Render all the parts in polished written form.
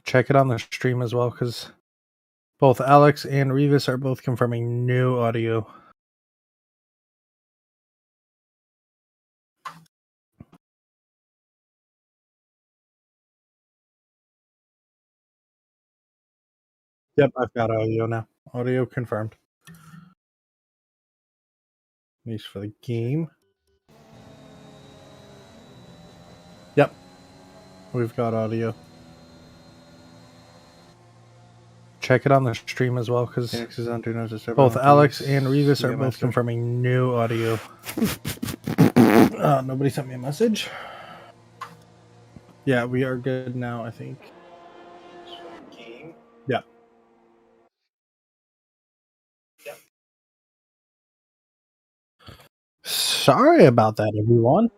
Check it on the stream as well, because both Alex and Revis are both confirming no audio. Yep, I've got audio now. Audio confirmed. At least for the game. Yep. We've got audio. Check it on the stream as well, because both Alex and Revis are both confirming no audio. Nobody sent me a message. Yeah, we are good now, I think. Yeah. Sorry about that, everyone.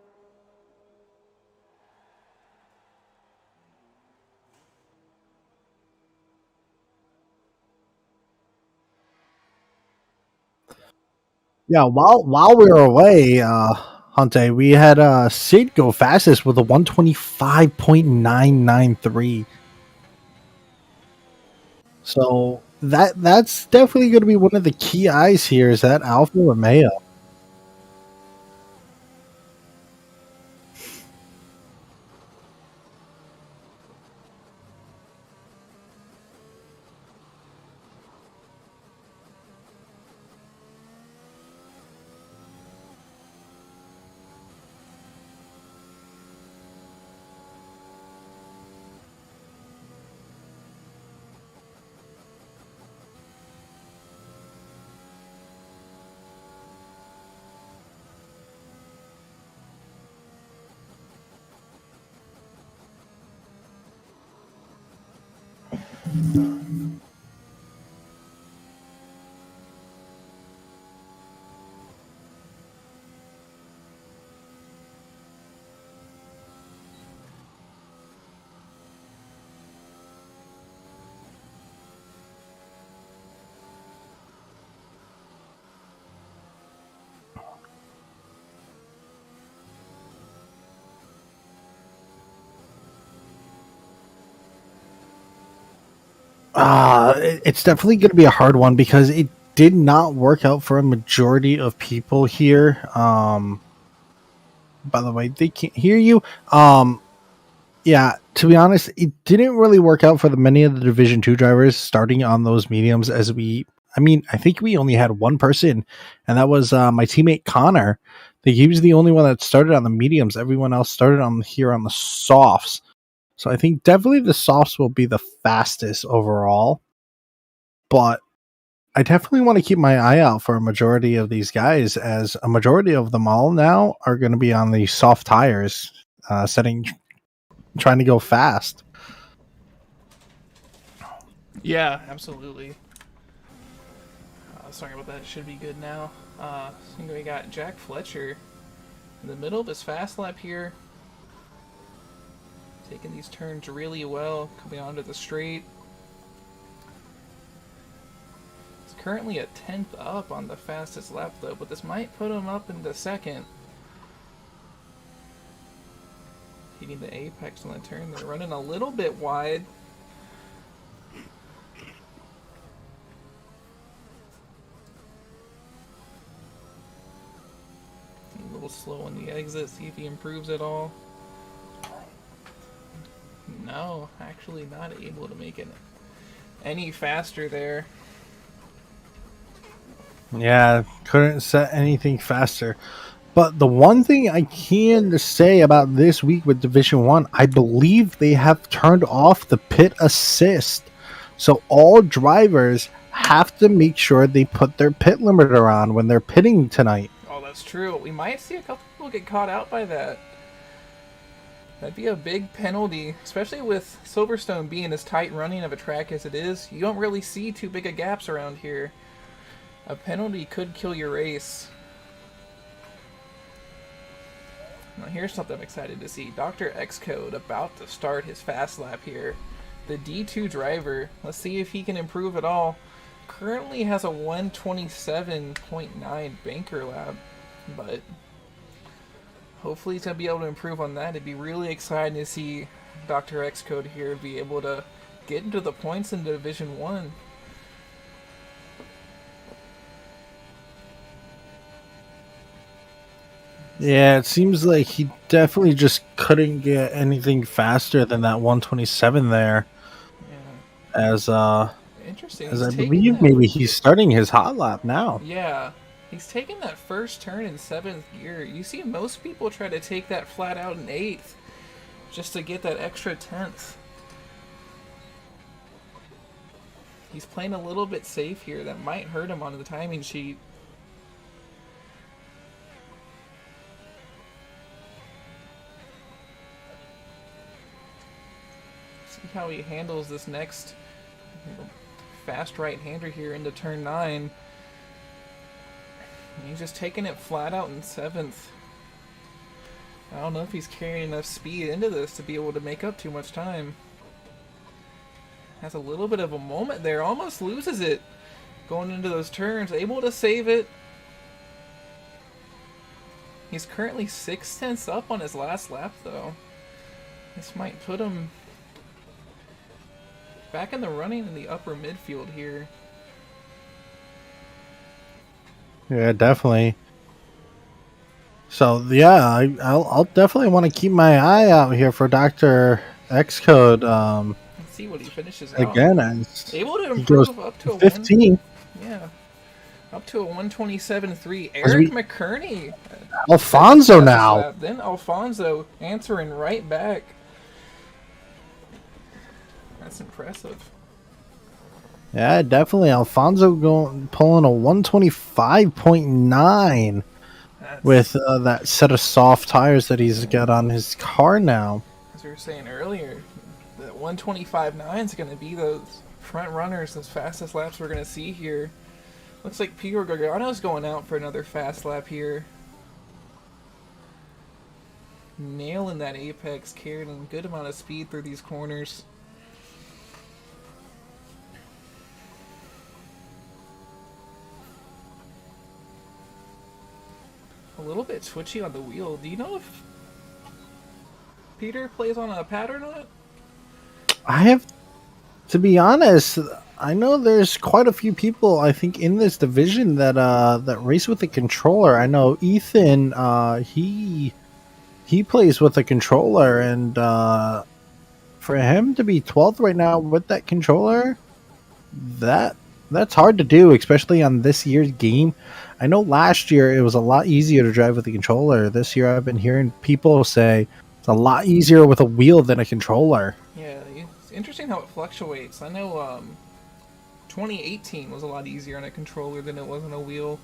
Yeah, while we were away, Huntaye, we had Sid go fastest with a 125.993. So that's definitely going to be one of the key eyes here. Is that Alpha or Mayo? It's definitely going to be a hard one because it did not work out for a majority of people here. By the way, they can't hear you. Yeah, to be honest, it didn't really work out for the many of the Division 2 drivers starting on those mediums I think we only had one person, and that was my teammate Connor. I think he was the only one that started on the mediums. Everyone else started on the softs. So I think definitely the softs will be the fastest overall. But I definitely want to keep my eye out for a majority of these guys, as a majority of them all now are going to be on the soft tires, trying to go fast. Yeah, absolutely. Sorry about that. Should be good now. We got Jack Fletcher in the middle of his fast lap here, taking these turns really well, coming onto the straight. He's currently a 10th up on the fastest lap though, but this might put him up into second. Hitting the apex on the turn. They're running a little bit wide. A little slow on the exit, see if he improves at all. No, actually not able to make it any faster there. Yeah, couldn't set anything faster. But the one thing I can say about this week with Division 1, I believe they have turned off the pit assist. So all drivers have to make sure they put their pit limiter on when they're pitting tonight. Oh, that's true. We might see a couple people get caught out by that. That'd be a big penalty, especially with Silverstone being as tight running of a track as it is. You don't really see too big of gaps around here. A penalty could kill your race. Now here's something I'm excited to see. Dr. Xcode about to start his fast lap here. The D2 driver. Let's see if he can improve at all. Currently has a 127.9 banker lap, but hopefully he's going to be able to improve on that. It'd be really exciting to see Dr. Xcode here be able to getting to the points in Division 1. Yeah, it seems like he definitely just couldn't get anything faster than that 127 there. Yeah. As Interesting. as He's I taking believe that. maybe he's starting his hot lap now. Yeah. He's taking that first turn in 7th gear. You see most people try to take that flat out in 8th just to get that extra 10th. He's playing a little bit safe here. That might hurt him on the timing sheet. See how he handles this next fast right-hander here into turn 9. He's just taking it flat out in 7th. I don't know if he's carrying enough speed into this to be able to make up too much time. Has a little bit of a moment there, almost loses it going into those turns, able to save it. He's currently 6/10 up on his last lap though. This might put him back in the running in the upper midfield here. Yeah, definitely. So yeah, I'll definitely want to keep my eye out here for Dr. Xcode. Let's see what he finishes out. Again, as Able to he goes improve up to a 15. 1. Yeah. Up to a 127.3. Eric McCurney. Alfonso now. Lap. Then Alfonso answering right back. That's impressive. Yeah, definitely. Alfonso pulling a 125.9 with that set of soft tires that he's got on his car now. As we were saying earlier, the 125.9 is going to be those front runners, those fastest laps we're going to see here. Looks like Peter Gargano's going out for another fast lap here. Nailing that apex, carrying a good amount of speed through these corners. A little bit twitchy on the wheel. Do you know if Peter plays on a pad or not? I have to be honest, I know there's quite a few people I think in this division that that race with a controller. I know Ethan he plays with a controller, and for him to be 12th right now with that controller, that's hard to do, especially on this year's game. I know last year it was a lot easier to drive with a controller. This year I've been hearing people say it's a lot easier with a wheel than a controller. Yeah, it's interesting how it fluctuates. I know 2018 was a lot easier on a controller than it was on a wheel.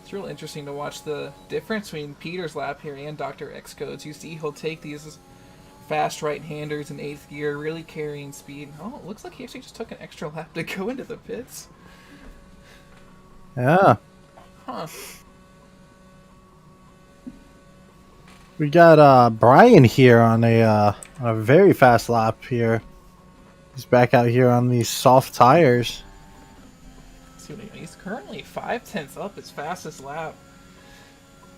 It's real interesting to watch the difference between Peter's lap here and Dr. Xcode's. You see he'll take these fast right-handers in 8th gear, really carrying speed. Oh, it looks like he actually just took an extra lap to go into the pits. Yeah. Huh. We got Brian here on a very fast lap here. He's back out here on these soft tires. See what he's currently 5/10 up his fastest lap.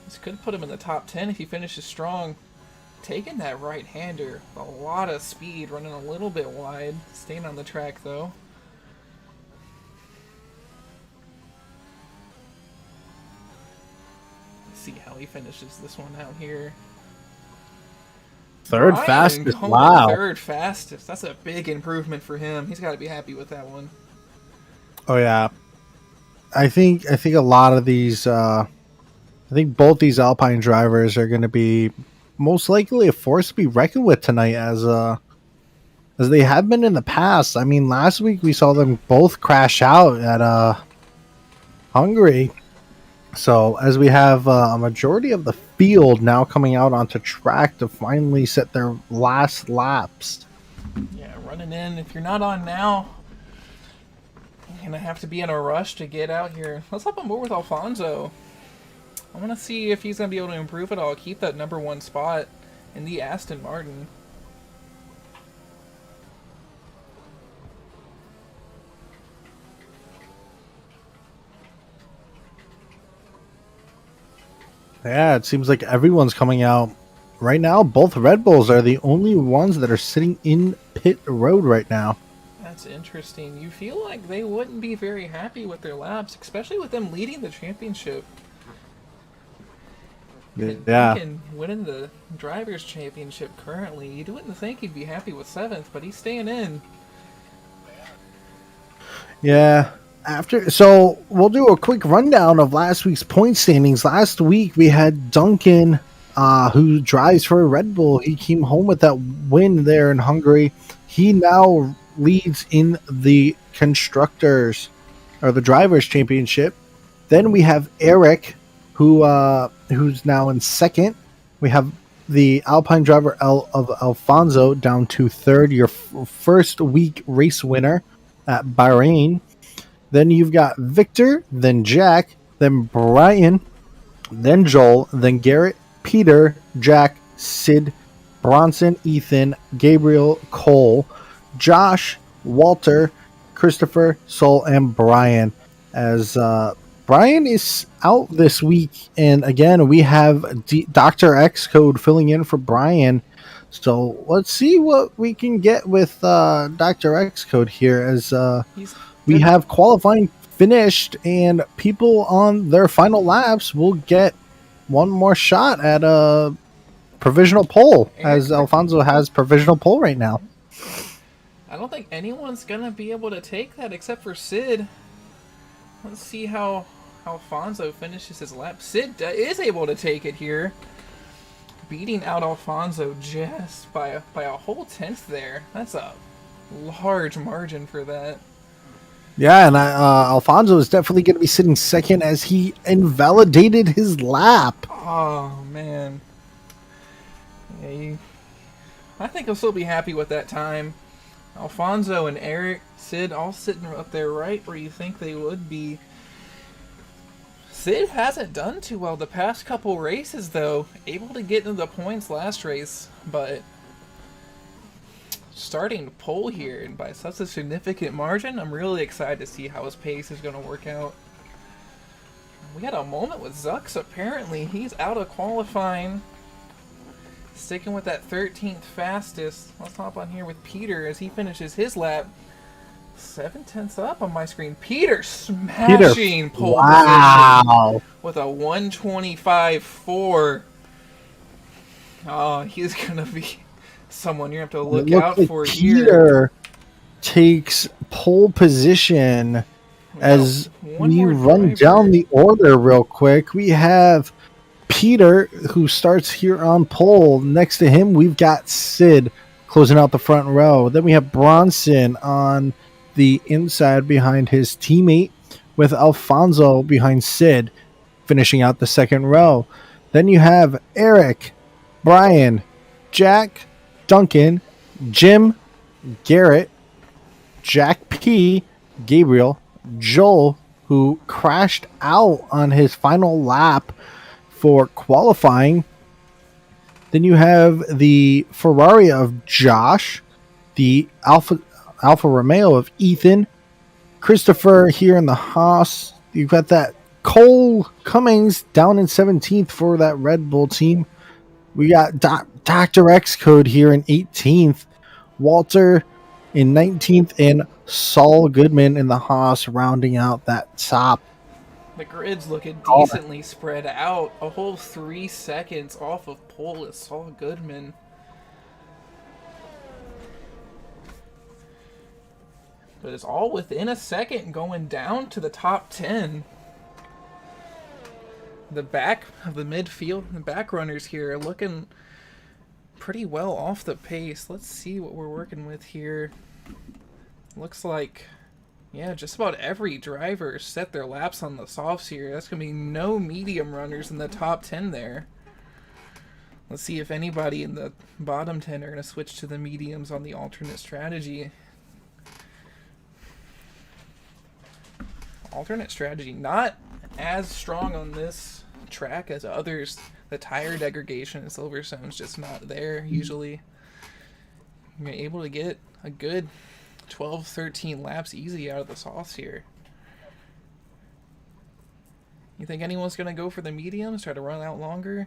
This could put him in the top 10 if he finishes strong. Taking that right-hander, a lot of speed, running a little bit wide, staying on the track though. Let's see how he finishes this one out here. Third Ryan fastest. going Wow. Third fastest. That's a big improvement for him. He's got to be happy with that one. Oh yeah. I think a lot of these I think both these Alpine drivers are going to be most likely a force to be reckoned with tonight, as they have been in the past. I mean, last week we saw them both crash out at Hungary. So as we have a majority of the field now coming out onto track to finally set their last laps. Yeah, running in. If you're not on now, you're going to have to be in a rush to get out here. Let's hop on board with Alfonso. I want to see if he's going to be able to improve it all, keep that number 1 spot in the Aston Martin. Yeah, it seems like everyone's coming out right now, both Red Bulls are the only ones that are sitting in pit road right now. That's interesting. You feel like they wouldn't be very happy with their laps, especially with them leading the championship. And Yeah. Duncan winning the Drivers' Championship currently. You wouldn't think he'd be happy with 7th, but he's staying in. Yeah. So we'll do a quick rundown of last week's point standings. Last week we had Duncan, who drives for Red Bull. He came home with that win there in Hungary. He now leads in the constructors or the drivers championship. Then we have Eric, who's now in second. We have the Alpine driver of Alfonso down to third, your first week race winner at Bahrain. Then you've got Victor, then Jack, then Brian, then Joel, then Garrett, Peter, Jack, Sid, Bronson, Ethan, Gabriel, Cole, Josh, Walter, Christopher, Sol, and Brian. As Brian is out this week, and again, we have Dr. X Code filling in for Brian. So let's see what we can get with Dr. X Code here as we have qualifying finished, and people on their final laps will get one more shot at a provisional pole, as Alfonso has provisional pole right now. I don't think anyone's going to be able to take that except for Sid. Let's see how Alfonso finishes his lap. Sid is able to take it here, beating out Alfonso just by a whole 10th there. That's a large margin for that. Yeah, and Alfonso is definitely going to be sitting second as he invalidated his lap. Oh, man. Yeah, I think he'll still be happy with that time. Alfonso and Eric, Sid, all sitting up there right where you think they would be. Sid hasn't done too well the past couple races, though. Able to get into the points last race, but starting to pole here, and by such a significant margin, I'm really excited to see how his pace is going to work out. We had a moment with Zux, apparently. He's out of qualifying. Sticking with that 13th fastest. Let's hop on here with Peter as he finishes his lap. 7/10 up on my screen. Peter smashing pole position with a 125.4. Oh, he's going to be someone you have to look out for here. Peter takes pole position as we run down the order real quick. We have Peter, who starts here on pole. Next to him, we've got Sid closing out the front row. Then we have Bronson on the inside behind his teammate, with Alfonso behind Sid, finishing out the second row. Then you have Eric, Brian, Jack, Duncan, Jim, Garrett, Jack P, Gabriel, Joel, who crashed out on his final lap for qualifying. Then you have the Ferrari of Josh, the Alfa Romeo of Ethan, Christopher here in the Haas. You've got that Cole Cummings down in 17th for that Red Bull team. We got Dr. X Code here in 18th, Walter in 19th, and Saul Goodman in the Haas rounding out that top. The grid's looking decently spread out. A whole 3 seconds off of pole is Saul Goodman. But it's all within a second going down to the top 10. The back of the midfield, the back runners here are looking pretty well off the pace. Let's see what we're working with here. Looks like, yeah, just about every driver set their laps on the softs here. That's going to be no medium runners in the top 10 there. Let's see if anybody in the bottom 10 are going to switch to the mediums on the alternate strategy. Alternate strategy, not as strong on this track as others. The tire degradation in Silverstone's just not there usually. You're able to get a good 12-13 laps easy out of the softs here. You think anyone's going to go for the mediums, try to run out longer?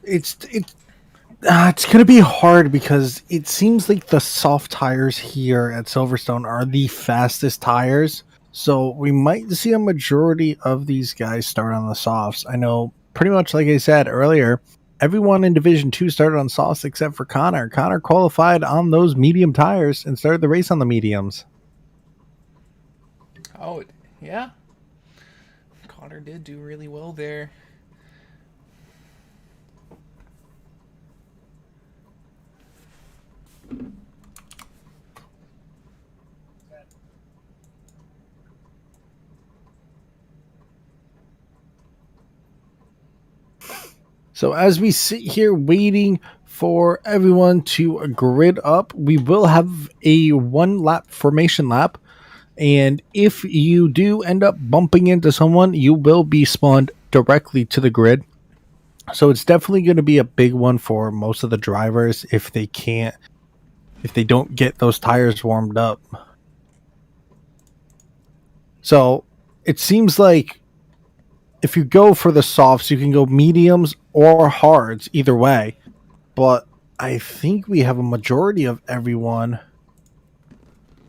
It's going to be hard because it seems like the soft tires here at Silverstone are the fastest tires. So we might see a majority of these guys start on the softs. I know pretty much like I said earlier, everyone in Division 2 started on softs except for Connor. Connor qualified on those medium tires and started the race on the mediums. Oh, yeah. Connor did do really well there. So as we sit here waiting for everyone to grid up, we will have a 1 lap formation lap. And if you do end up bumping into someone, you will be spawned directly to the grid. So it's definitely going to be a big one for most of the drivers if they don't get those tires warmed up. So it seems like if you go for the softs, you can go mediums or hards, either way. But I think we have a majority of everyone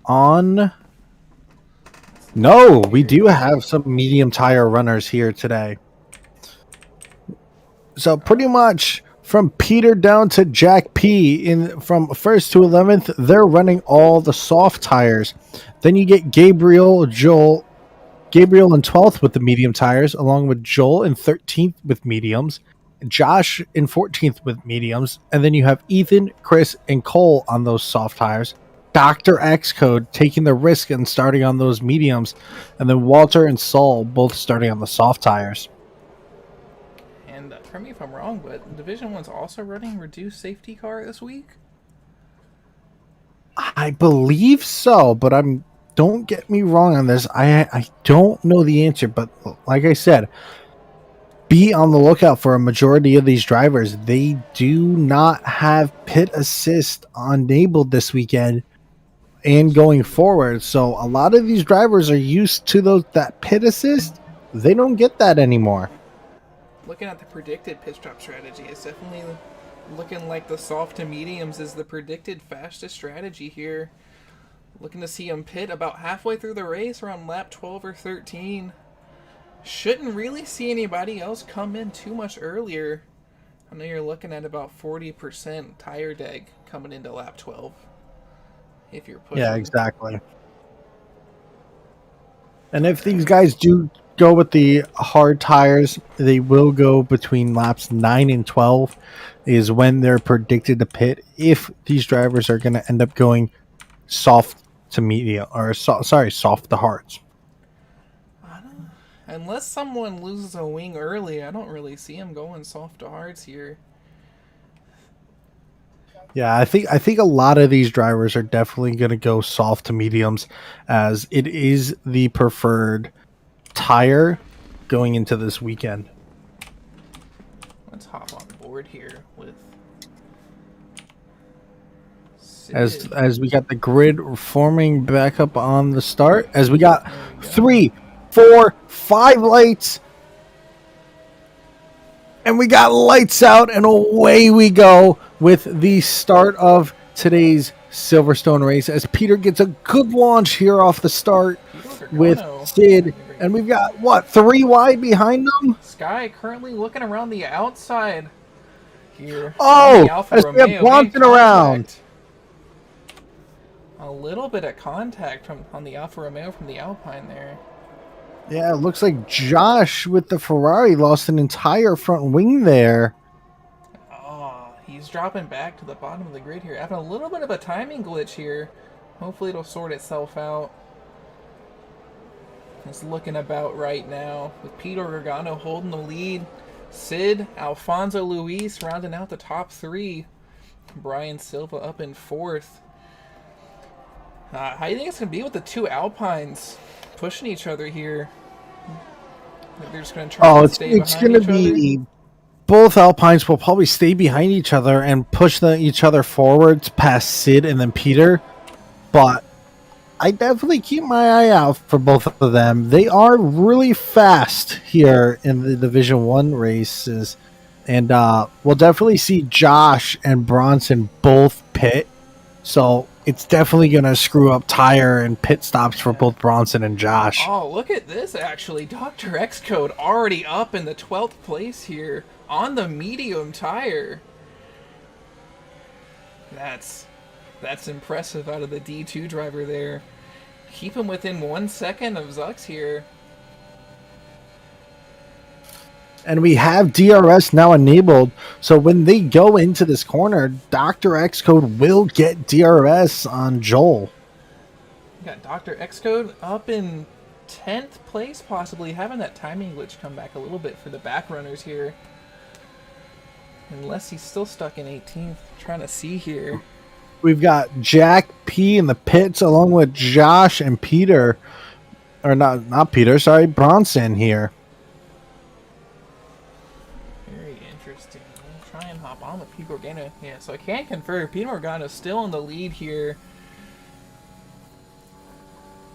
on. No, we do have some medium tire runners here today. So pretty much from Peter down to Jack P, from 1st to 11th, they're running all the soft tires. Then you get Gabriel in 12th with the medium tires, along with Joel in 13th with mediums, Josh in 14th with mediums, and then you have Ethan, Chris, and Cole on those soft tires. Dr. X Code taking the risk and starting on those mediums, and then Walter and Saul both starting on the soft tires. And correct me if I'm wrong, but Division 1's also running reduced safety car this week? I believe so, but don't get me wrong on this. I don't know the answer, but like I said, be on the lookout for a majority of these drivers. They do not have pit assist enabled this weekend and going forward. So a lot of these drivers are used to that pit assist. They don't get that anymore. Looking at the predicted pit stop strategy, it's definitely looking like the soft to mediums is the predicted fastest strategy here. Looking to see them pit about halfway through the race, around lap 12 or 13. Shouldn't really see anybody else come in too much earlier. I know you're looking at about 40% tire deg coming into lap 12. If you're pushing. Yeah, exactly. And if these guys do go with the hard tires, they will go between laps 9 and 12 is when they're predicted to pit. If these drivers are going to end up going soft to medium, or soft to hards. Unless someone loses a wing early, I don't really see them going soft to hards here. Yeah, I think a lot of these drivers are definitely going to go soft to mediums, as it is the preferred tire going into this weekend. Let's hop on board here with Sid. As we got the grid forming back up on the start, as we got 3, 4, 5 lights, and we got lights out, and away we go with the start of today's Silverstone race, as Peter gets a good launch here off the start with Sid, and we've got 3 wide behind them. Sky currently looking around the outside here. Oh, as we have bouncing around. A little bit of contact on the Alfa Romeo from the Alpine there. Yeah, it looks like Josh with the Ferrari lost an entire front wing there. Oh, he's dropping back to the bottom of the grid here. Having a little bit of a timing glitch here. Hopefully it'll sort itself out. It's looking about right now with Peter Gargano holding the lead. Sid, Alfonso Luis rounding out the top 3. Brian Silva up in 4th. How do you think it's going to be with the 2 Alpines pushing each other here? Like they're just going to try to stay behind each other? It's going to be both Alpines will probably stay behind each other and push each other forwards past Sid and then Peter. But I definitely keep my eye out for both of them. They are really fast here in the Division 1 races. And we'll definitely see Josh and Bronson both pit. So it's definitely going to screw up tire and pit stops for both Bronson and Josh. Oh, look at this, actually. Dr. X Code already up in the 12th place here on the medium tire. That's impressive out of the D2 driver there. Keep him within 1 second of Zux here. And we have DRS now enabled. So when they go into this corner, Dr. X Code will get DRS on Joel. We got Dr. X Code up in 10th place, possibly having that timing glitch come back a little bit for the back runners here. Unless he's still stuck in 18th. Trying to see here. We've got Jack P in the pits along with Josh and Peter. Or not Peter, sorry, Bronson here. Very interesting. We'll try and hop on with Pete Morgana. Yeah, so I can confirm Pete Morgana is still in the lead here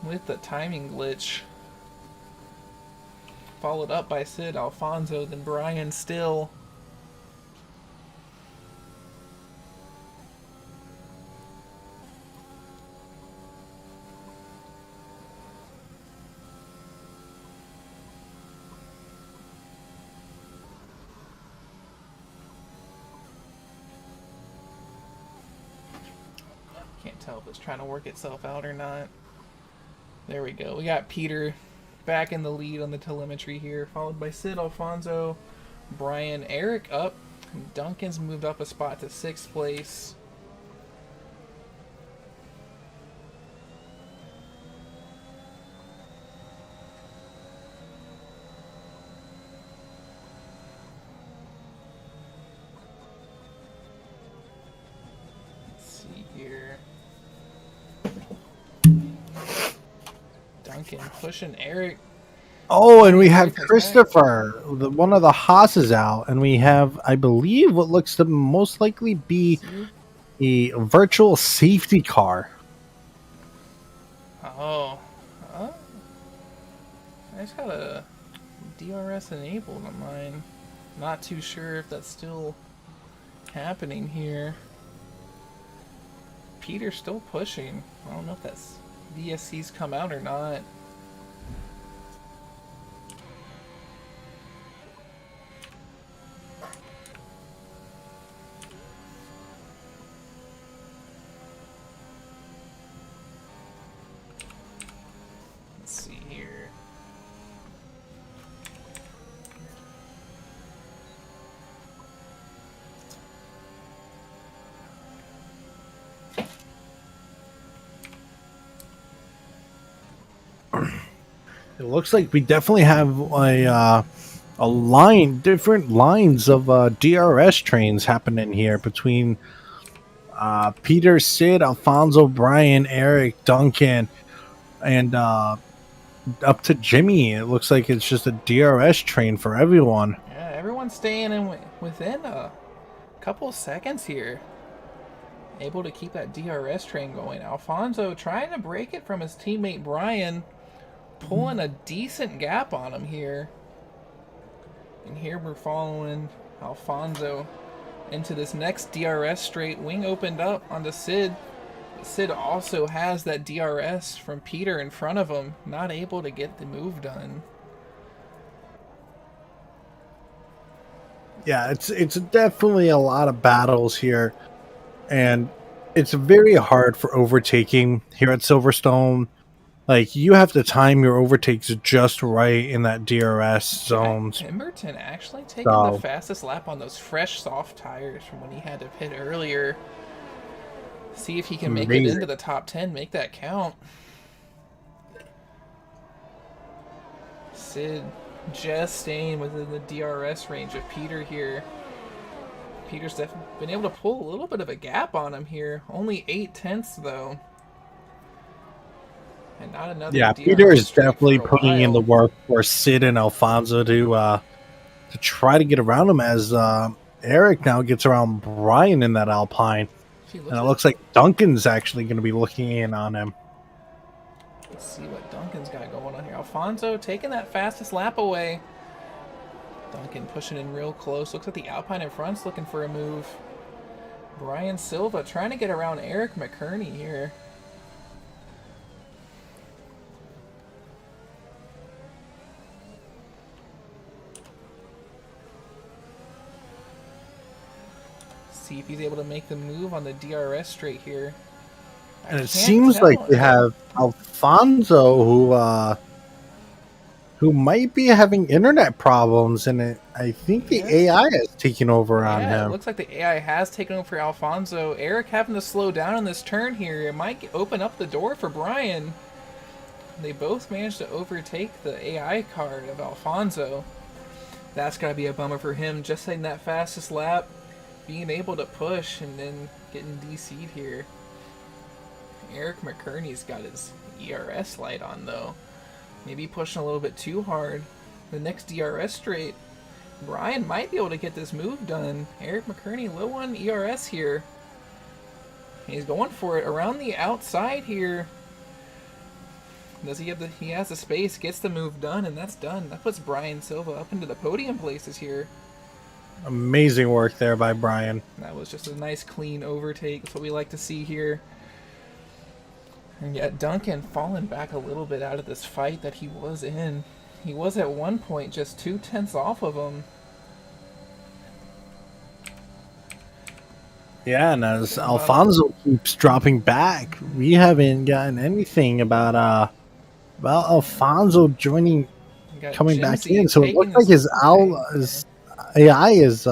with the timing glitch. Followed up by Sid, Alfonso, then Brian still. Can't tell if it's trying to work itself out or not. There we go. We got Peter back in the lead on the telemetry here, followed by Sid, Alfonso, Brian, Eric up. Duncan's moved up a spot to 6th place. Let's see here. Duncan pushing Eric. Oh, and we have Christopher, one of the Haas's out, and we have, I believe, what looks to most likely be a virtual safety car. Oh. I just got a DRS enabled on mine. Not too sure if that's still happening here. Peter's still pushing. I don't know if that's VSC's come out or not. Let's see here. It looks like we definitely have different lines of DRS trains happening here between Peter, Sid, Alfonso, Brian, Eric, Duncan, and up to Jimmy. It looks like it's just a DRS train for everyone. Yeah, everyone's staying in within a couple seconds here. Able to keep that DRS train going. Alfonso trying to break it from his teammate Brian. Pulling a decent gap on him here. And here we're following Alfonso into this next DRS straight. Wing opened up onto Sid. Sid also has that DRS from Peter in front of him. Not able to get the move done. Yeah, it's definitely a lot of battles here. And it's very hard for overtaking here at Silverstone. Like, you have to time your overtakes just right in that DRS zone. Pemberton actually taking the fastest lap on those fresh, soft tires from when he had to pit earlier. See if he can make it into the top 10, make that count. Sid just staying within the DRS range of Peter here. Peter's definitely been able to pull a little bit of a gap on him here. Only 8/10 though. And not another. Yeah, Peter is definitely putting in the work for Sid and Alfonso to try to get around him as Eric now gets around Brian in that Alpine. And it looks like Duncan's actually going to be looking in on him. Let's see what Duncan's got going on here. Alfonso taking that fastest lap away. Duncan pushing in real close. Looks like the Alpine in front's looking for a move. Brian Silva trying to get around Eric McCurney here. See if he's able to make the move on the DRS straight here. And it seems like we have Alfonso who might be having internet problems, and I think the AI is taking over on him. It looks like the AI has taken over for Alfonso. Eric having to slow down on this turn here. It might open up the door for Brian. They both managed to overtake the AI card of Alfonso. That's got to be a bummer for him, just hitting that fastest lap, being able to push, and then getting DC'd here. Eric McCurney's got his ERS light on, though. Maybe pushing a little bit too hard. The next DRS straight, Brian might be able to get this move done. Eric McCurney, low on ERS here. He's going for it around the outside here. Does he have he has the space, gets the move done, and that's done. That puts Brian Silva up into the podium places here. Amazing work there by Brian. That was just a nice clean overtake. That's what we like to see here. And yet Duncan falling back a little bit out of this fight that he was in. He was at one point just 0.2 off of him. Yeah, and as Alfonso keeps dropping back, we haven't gotten anything about Alfonso coming back in. So it looks like his AI is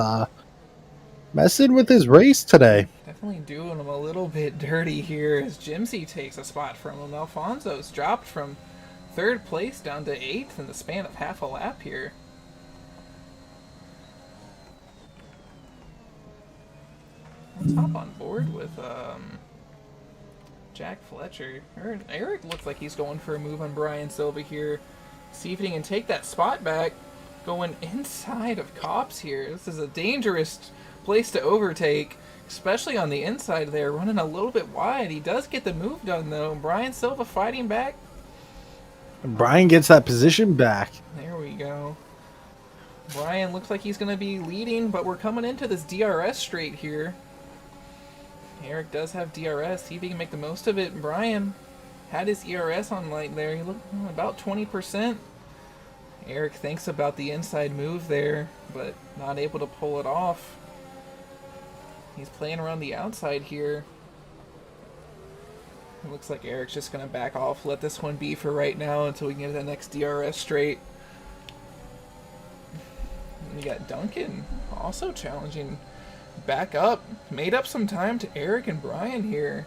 messing with his race today. Definitely doing him a little bit dirty here as Jimsy takes a spot from him. Alfonso's dropped from 3rd place down to 8th in the span of half a lap here. Let's hop on board with Jack Fletcher. Eric looks like he's going for a move on Brian Silva here. See if he can take that spot back. Going inside of Cops here. This is a dangerous place to overtake, especially on the inside there, running a little bit wide. He does get the move done, though. Brian Silva fighting back. Brian gets that position back. There we go. Brian looks like he's going to be leading, but we're coming into this DRS straight here. Eric does have DRS. See if he can make the most of it. Brian had his ERS on light there. He looked about 20%. Eric thinks about the inside move there, but not able to pull it off. He's playing around the outside here. It looks like Eric's just going to back off, let this one be for right now until we can get to the next DRS straight. And you got Duncan also challenging back up. Made up some time to Eric and Brian here.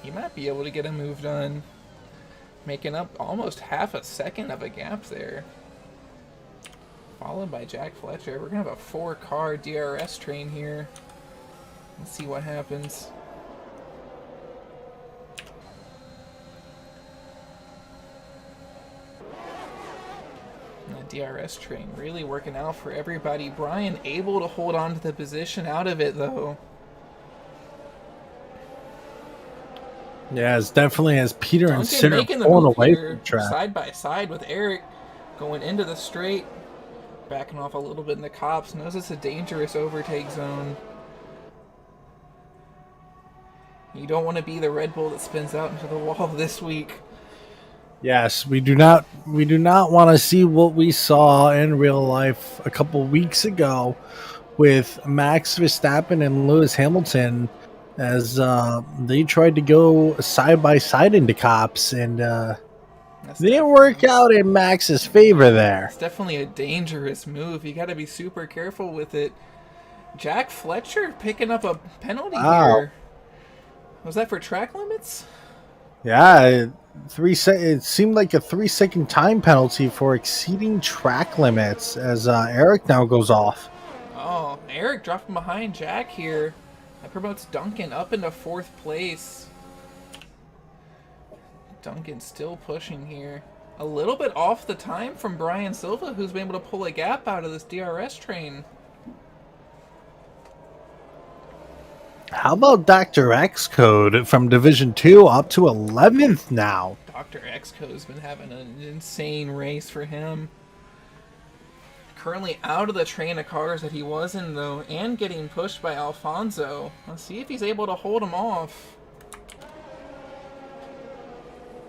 He might be able to get a move done. Making up almost half a second of a gap there. Followed by Jack Fletcher. We're going to have a 4-car DRS train here. Let's see what happens. The DRS train really working out for everybody. Brian able to hold on to the position out of it, though. Yeah, it's definitely as Peter and Sinner pulling away from the track. Side by side with Eric going into the straight. Backing off a little bit in the Cops. Knows it's a dangerous overtake zone. You don't want to be the Red Bull that spins out into the wall this week. Yes, we do not want to see what we saw in real life a couple weeks ago with Max Verstappen and Lewis Hamilton as they tried to go side by side into Cops, and they didn't work out in Max's favor there. It's definitely a dangerous move. You got to be super careful with it. Jack Fletcher picking up a penalty here. Was that for track limits? Yeah, it seemed like a 3-second time penalty for exceeding track limits as Eric now goes off. Oh, Eric dropping behind Jack here. That promotes Duncan up into 4th place. Duncan still pushing here. A little bit off the time from Brian Silva, who's been able to pull a gap out of this DRS train. How about Dr. X Code from Division 2 up to 11th now? Dr. X Code's been having an insane race for him. Currently out of the train of cars that he was in, though, and getting pushed by Alfonso. Let's see if he's able to hold him off.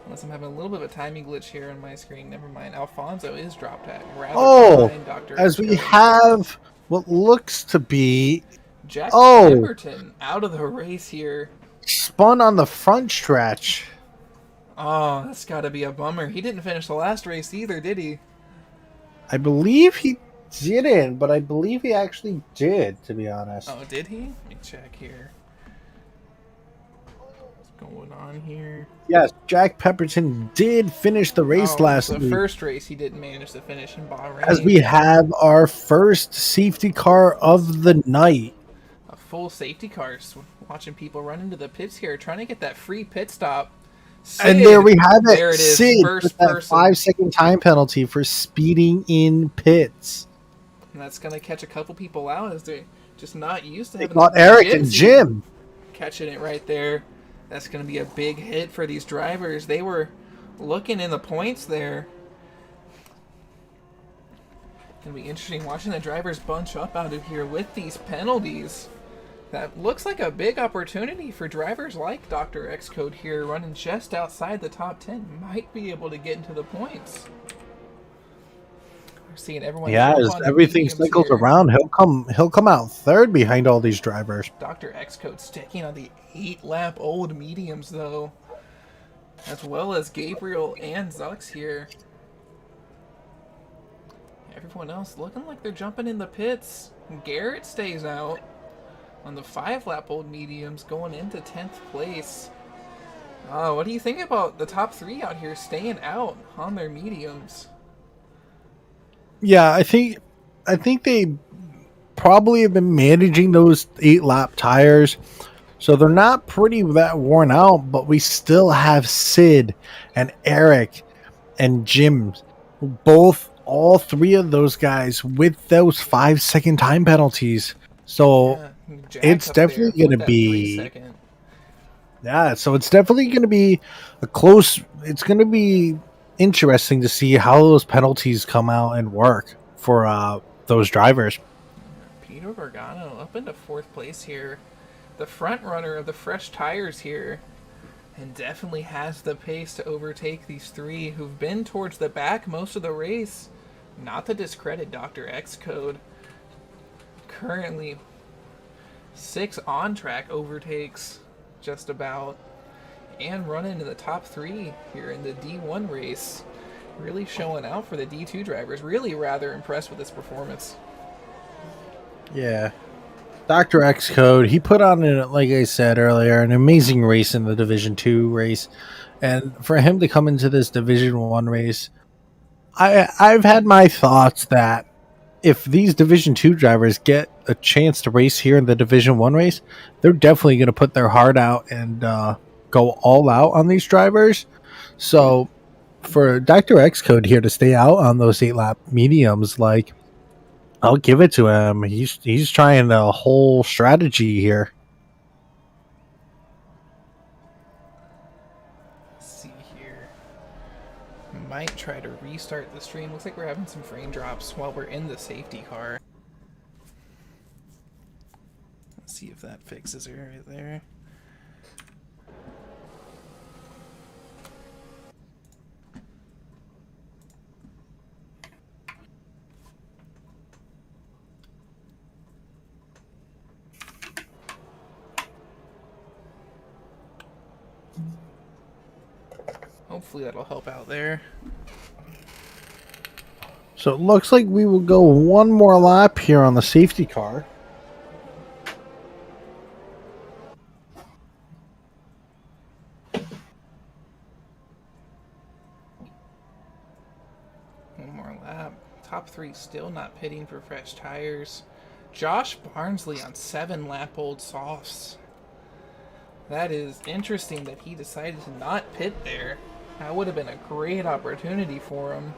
Unless I'm having a little bit of a timing glitch here on my screen. Never mind. Alfonso is dropped at rather behind Dr. As we Xcode. have what looks to be Jack Pemberton out of the race here. Spun on the front stretch. Oh, that's got to be a bummer. He didn't finish the last race either, did he? I believe he didn't, but I believe he actually did, to be honest. Oh, did he? Let me check here. What's going on here? Yes, Jack Pemberton did finish the race last week. The first race he didn't manage to finish in Bahrain. As we have our first safety car of the night. A full safety car. Watching people run into the pits here, trying to get that free pit stop. Sid, and there we have it. There it is. Sid First with that person. 5-second time penalty for speeding in pits. And that's going to catch a couple people out as they're just not used to having. They got Eric and Jim catching it right there. That's going to be a big hit for these drivers. They were looking in the points there. Going to be interesting watching the drivers bunch up out of here with these penalties. That looks like a big opportunity for drivers like Dr. Xcode here, running just outside the top 10. Might be able to get into the points. We're seeing everyone. Yeah, as everything cycles around, he'll come out third behind all these drivers. Dr. Xcode sticking on the 8-lap old mediums though, as well as Gabriel and Zux here. Everyone else looking like they're jumping in the pits. Garrett stays out on the 5-lap old mediums, going into 10th place. What do you think about the top 3 out here staying out on their mediums? Yeah, I think they probably have been managing those 8-lap tires, so they're not pretty that worn out, but we still have Sid and Eric and Jim, all 3 of those guys with those 5-second time penalties. So it's definitely going to be, so it's definitely going to be a close. It's going to be interesting to see how those penalties come out and work for those drivers. Peter Gargano up into 4th place here, the front runner of the fresh tires here, and definitely has the pace to overtake these 3 who've been towards the back most of the race. Not to discredit Dr. Xcode. Currently 6 on-track overtakes, just about, and running in the top 3 here in the D1 race. Really showing out for the D2 drivers. Really rather impressed with this performance. Yeah. Dr. Xcode, he put on, like I said earlier, an amazing race in the Division 2 race. And for him to come into this Division 1 race, I've had my thoughts that if these Division 2 drivers get a chance to race here in the Division 1 race, they're definitely going to put their heart out and go all out on these drivers. So for Dr. Xcode here to stay out on those 8-lap mediums, like, I'll give it to him. He's trying a whole strategy here. Might try to restart the stream. Looks like we're having some frame drops while we're in the safety car. Let's see if that fixes it right there. Hopefully that'll help out there. So it looks like we will go one more lap here on the safety car. One more lap. Top 3 still not pitting for fresh tires. Josh Barnsley on 7-lap-old softs. That is interesting that he decided to not pit there. That would have been a great opportunity for him.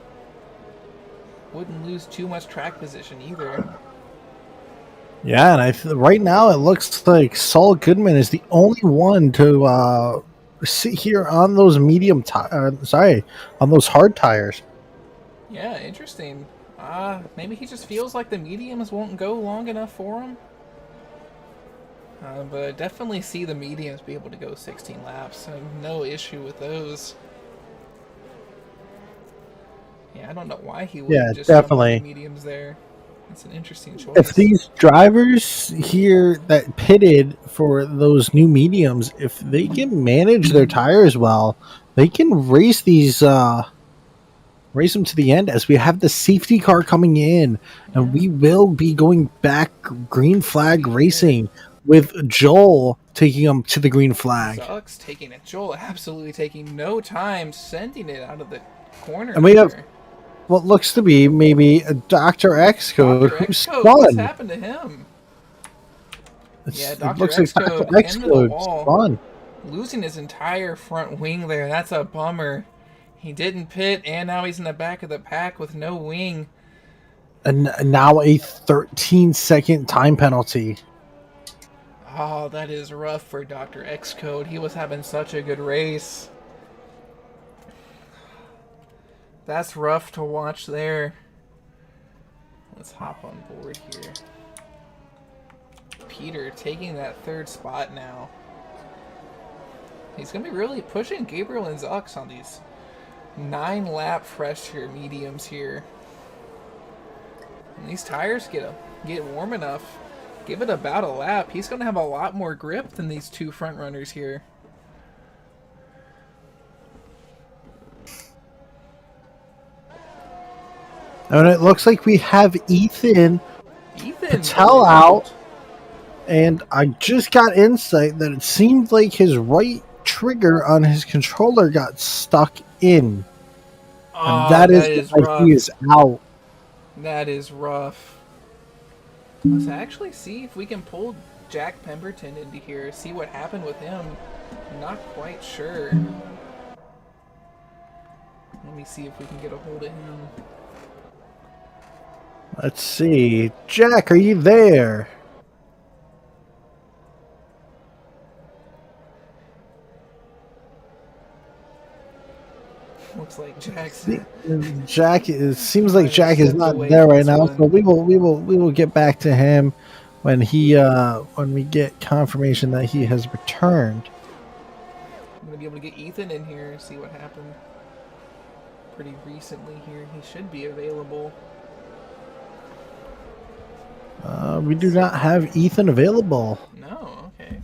Wouldn't lose too much track position either. Yeah, and right now it looks like Saul Goodman is the only one to sit here on those on those hard tires. Yeah, interesting. Maybe he just feels like the mediums won't go long enough for him. But I definitely see the mediums be able to go 16 laps. I have no issue with those. Yeah, I don't know why he wouldn't just jump on the mediums there. It's an interesting choice. If these drivers here that pitted for those new mediums, if they can manage their tires well, they can race these race them to the end, as we have the safety car coming in, and we will be going back green flag racing with Joel taking them to the green flag. Sucks taking it. Joel absolutely taking no time, sending it out of the corner. And we have what looks to be maybe a Dr. X code who spun. What's happened to him? Yeah, It looks like Dr. X code spun. Losing his entire front wing there. That's a bummer. He didn't pit, and now he's in the back of the pack with no wing. And now a 13-second time penalty. Oh, that is rough for Dr. X Code. He was having such a good race. That's rough to watch there. Let's hop on board here. Peter taking that third spot now. He's going to be really pushing Gabriel and Zux on these 9-lap fresher mediums here. And these tires get warm enough. Give it about a lap. He's going to have a lot more grip than these two front runners here. And it looks like we have Ethan Patel out. And I just got insight that it seemed like his right trigger on his controller got stuck in. Oh, and that is why he is out. That is rough. Let's actually see if we can pull Jack Pemberton into here, see what happened with him. I'm not quite sure. Let me see if we can get a hold of him. Let's see. Jack, are you there? Looks like seems like Jack is not there right now, so we will get back to him when we get confirmation that he has returned. I'm gonna be able to get Ethan in here and see what happened pretty recently here. He should be available. We do not have Ethan available. No, okay.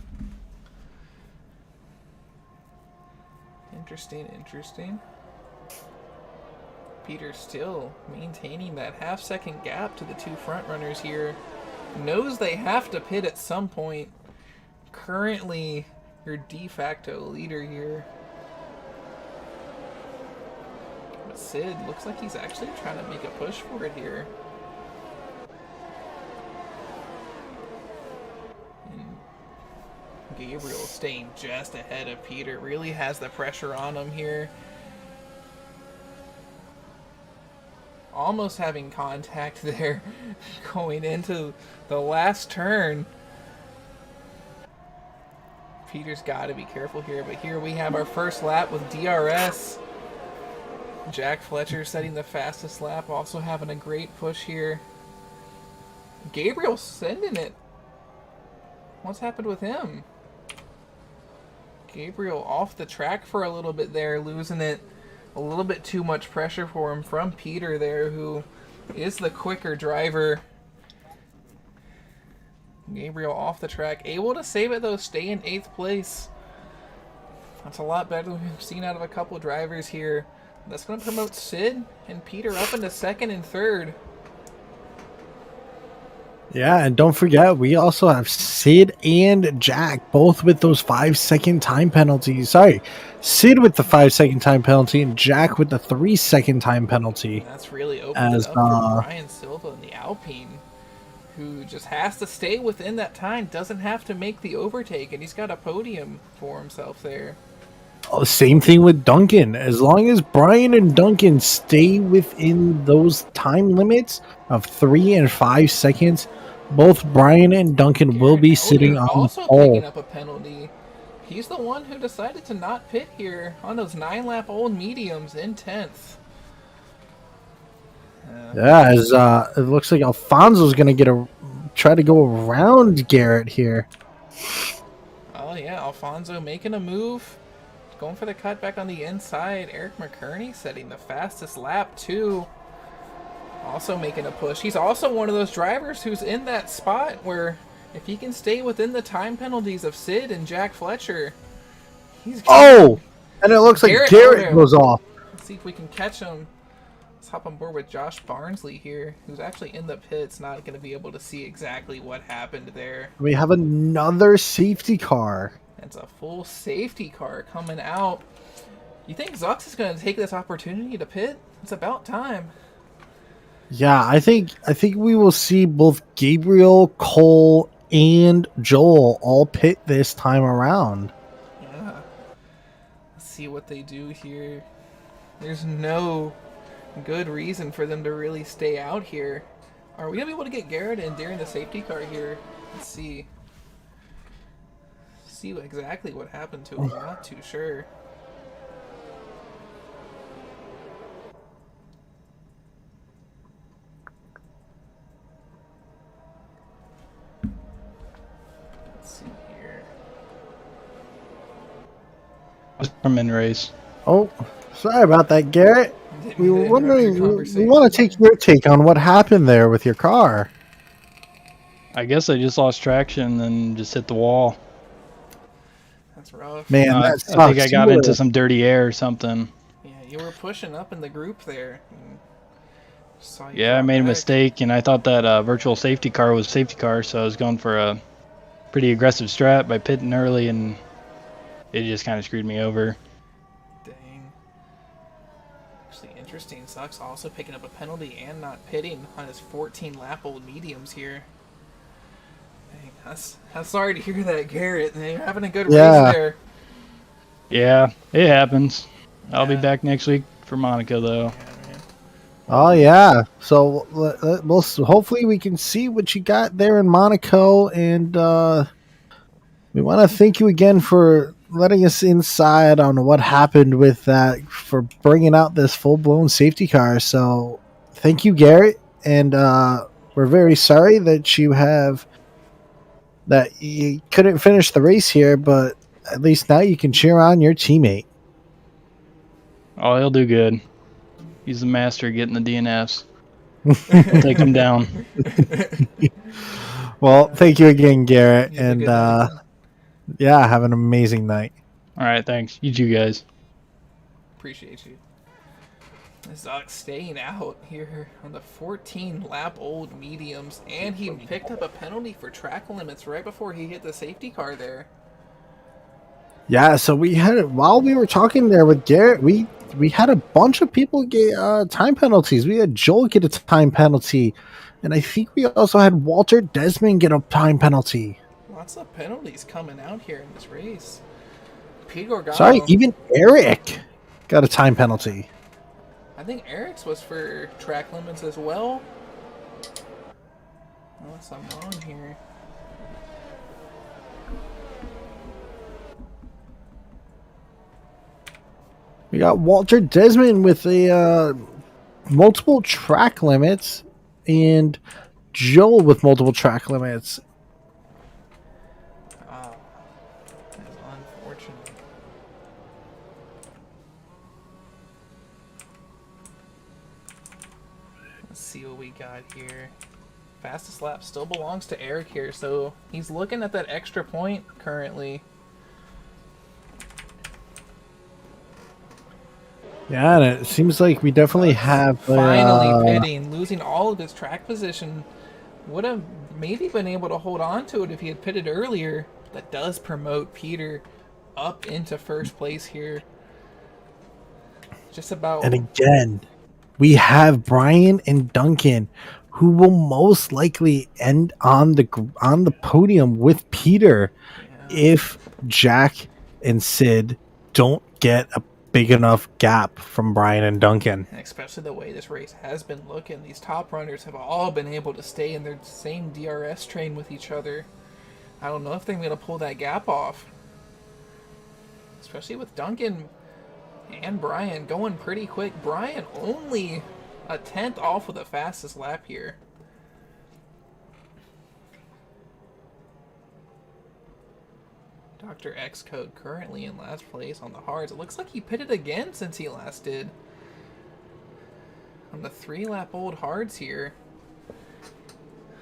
Interesting. Peter still maintaining that half-second gap to the two front runners here. Knows they have to pit at some point. Currently your de facto leader here. But Sid looks like he's actually trying to make a push for it here. And Gabriel staying just ahead of Peter. Really has the pressure on him here. Almost having contact there going into the last turn. Peter's got to be careful here, but here we have our first lap with DRS. Jack Fletcher setting the fastest lap, also having a great push here. Gabriel sending it. What's happened with him? Gabriel off the track for a little bit there, losing it. A little bit too much pressure for him from Peter there, who is the quicker driver. Gabriel off the track. Able to save it, though, stay in 8th place. That's a lot better than we've seen out of a couple drivers here. That's going to promote Sid and Peter up into 2nd and 3rd. Yeah, and don't forget, we also have Sid and Jack, both with those 5-second time penalties. Sorry, Sid with the 5-second time penalty and Jack with the 3-second time penalty. That's really opened it up for Brian Silva in the Alpine, who just has to stay within that time, doesn't have to make the overtake, and he's got a podium for himself there. Oh, same thing with Duncan. As long as Brian and Duncan stay within those time limits of 3 and 5 seconds, both Brian and Duncan will be sitting on the pole. Also picking up a penalty. He's the one who decided to not pit here on those 9-lap old mediums in 10th. Yeah, as it looks like Alfonso's gonna try to go around Garrett here. Oh yeah, Alfonso making a move. Going for the cut back on the inside. Eric McCurney setting the fastest lap too. Also making a push. He's also one of those drivers who's in that spot where if he can stay within the time penalties of Sid and Jack Fletcher, he's Oh, and it looks like Garrett Garrett goes off. Let's see if we can catch him. Let's hop on board with Josh Barnsley here, who's actually in the pits, not going to be able to see exactly what happened there. We have another safety car. It's a full safety car coming out. You think Zux is going to take this opportunity to pit? It's about time. Yeah, I think we will see both Gabriel, Cole, and Joel all pit this time around. Yeah. Let's see what they do here. There's no good reason for them to really stay out here. Are we going to be able to get Garrett in during the safety car here? Let's see. See exactly what happened to him. I'm not too sure. Let's see here. From in race. Oh, sorry about that, Garrett. We were wondering, we want to take your take on what happened there with your car. I guess I just lost traction and just hit the wall. That's rough. Man, that sucks. I think I got into some dirty air or something. Yeah, you were pushing up in the group there. Yeah, I made a mistake, and I thought that virtual safety car was a safety car, so I was going for a pretty aggressive strat by pitting early, and it just kind of screwed me over. Dang. Actually, interesting. Sucks also picking up a penalty and not pitting on his 14-lap-old mediums here. Dang, I'm sorry to hear that, Garrett. You're having a good race there. Yeah, it happens. I'll be back next week for Monaco, though. Oh yeah, so we'll hopefully we can see what you got there in Monaco, and we want to thank you again for letting us inside on what happened with that, for bringing out this full-blown safety car. So thank you, Garrett, and we're very sorry that you couldn't finish the race here, but at least now you can cheer on your teammate. Oh, he'll do good. He's the master of getting the DNFs. We'll take him down. Well, thank you again, Garrett, and yeah, have an amazing night. All right, thanks. You too, guys. Appreciate you. Zox staying out here on the 14-lap-old mediums, and he picked up a penalty for track limits right before he hit the safety car there. Yeah, so while we were talking there with Garrett, we had a bunch of people get time penalties. We had Joel get a time penalty, and I think we also had Walter Desmond get a time penalty. Lots of penalties coming out here in this race. Pete Organo. Sorry, even Eric got a time penalty. I think Eric's was for track limits as well. Unless I'm wrong here. We got Walter Desmond with a multiple track limits, and Joel with multiple track limits. Oh, that's unfortunate. Let's see what we got here. Fastest lap still belongs to Eric here, so he's looking at that extra point currently. Yeah, and it seems like we definitely have finally pitting, losing all of his track position. Would have maybe been able to hold on to it if he had pitted earlier. That does promote Peter up into first place here. Just about. And again, we have Brian and Duncan, who will most likely end on the podium with Peter if Jack and Sid don't get a big enough gap from Brian and Duncan. And especially the way this race has been looking. These top runners have all been able to stay in their same DRS train with each other. I don't know if they're going to pull that gap off. Especially with Duncan and Brian going pretty quick. Brian only A 10th off of the fastest lap here. Dr. X Code currently in last place on the hards. It looks like he pitted again since he last did. On the 3-lap old hards here.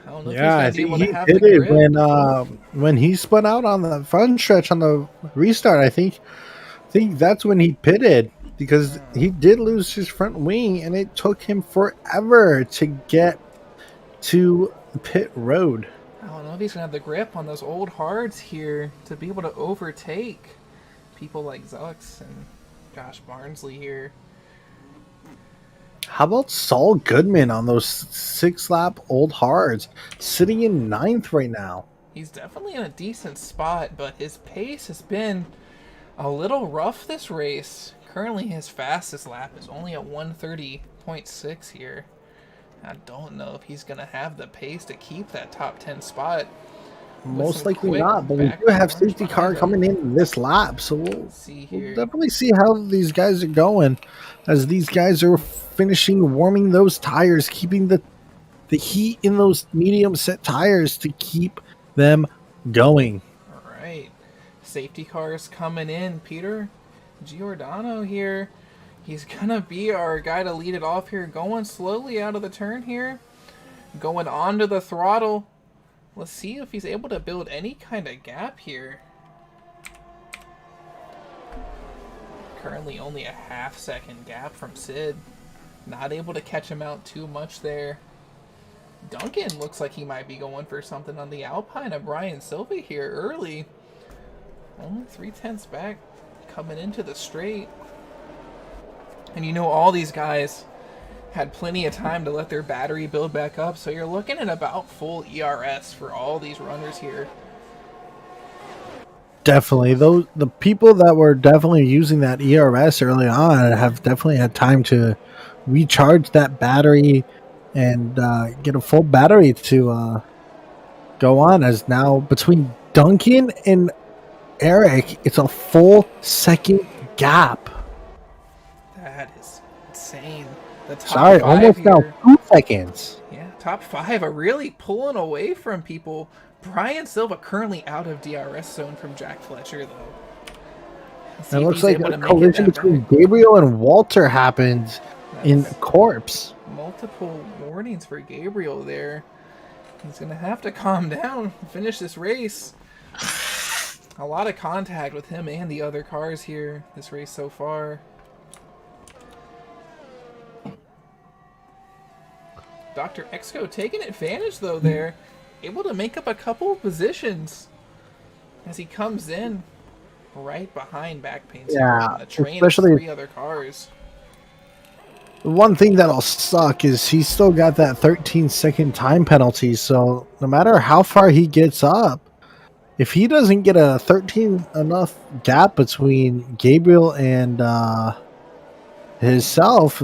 I don't know if he's going to be able to have the grip. When he spun out on the front stretch on the restart. I think that's when he pitted, because he did lose his front wing, and it took him forever to get to pit road. I don't know if he's going to have the grip on those old hards here to be able to overtake people like Zux and Josh Barnsley here. How about Saul Goodman on those 6-lap old hards, sitting in 9th right now? He's definitely in a decent spot, but his pace has been a little rough this race. Currently, his fastest lap is only at 1:30.6 here. I don't know if he's going to have the pace to keep that top 10 spot. Most likely not, but we do have safety car coming in this lap, so we'll definitely see how these guys are going, as these guys are finishing warming those tires, keeping the heat in those medium set tires to keep them going. All right, safety cars coming in. Peter Giordano here. He's going to be our guy to lead it off here, going slowly out of the turn here, going onto the throttle. Let's see if he's able to build any kind of gap here. Currently only a half-second gap from Sid. Not able to catch him out too much there. Duncan looks like he might be going for something on the Alpine of Brian Silva here early. Only 3/10 back coming into the straight. And you know, all these guys had plenty of time to let their battery build back up, so you're looking at about full ERS for all these runners here. Definitely. The people that were definitely using that ERS early on have definitely had time to recharge that battery and get a full battery to go on, as now between Duncan and Eric, it's a full second gap. That is insane. The top Sorry, almost here, now 2 seconds. Yeah, top 5 are really pulling away from people. Brian Silva currently out of DRS zone from Jack Fletcher, though. It looks like a collision between Gabriel and Walter happened in Corpse. Multiple warnings for Gabriel there. He's going to have to calm down and finish this race. A lot of contact with him and the other cars here this race so far. Dr. Exco taking advantage, though, there. Able to make up a couple of positions as he comes in right behind Backpain. Yeah, a train especially of 3 other cars. The one thing that'll suck is he's still got that 13-second time penalty, so no matter how far he gets up, if he doesn't get a 13 enough gap between Gabriel and himself,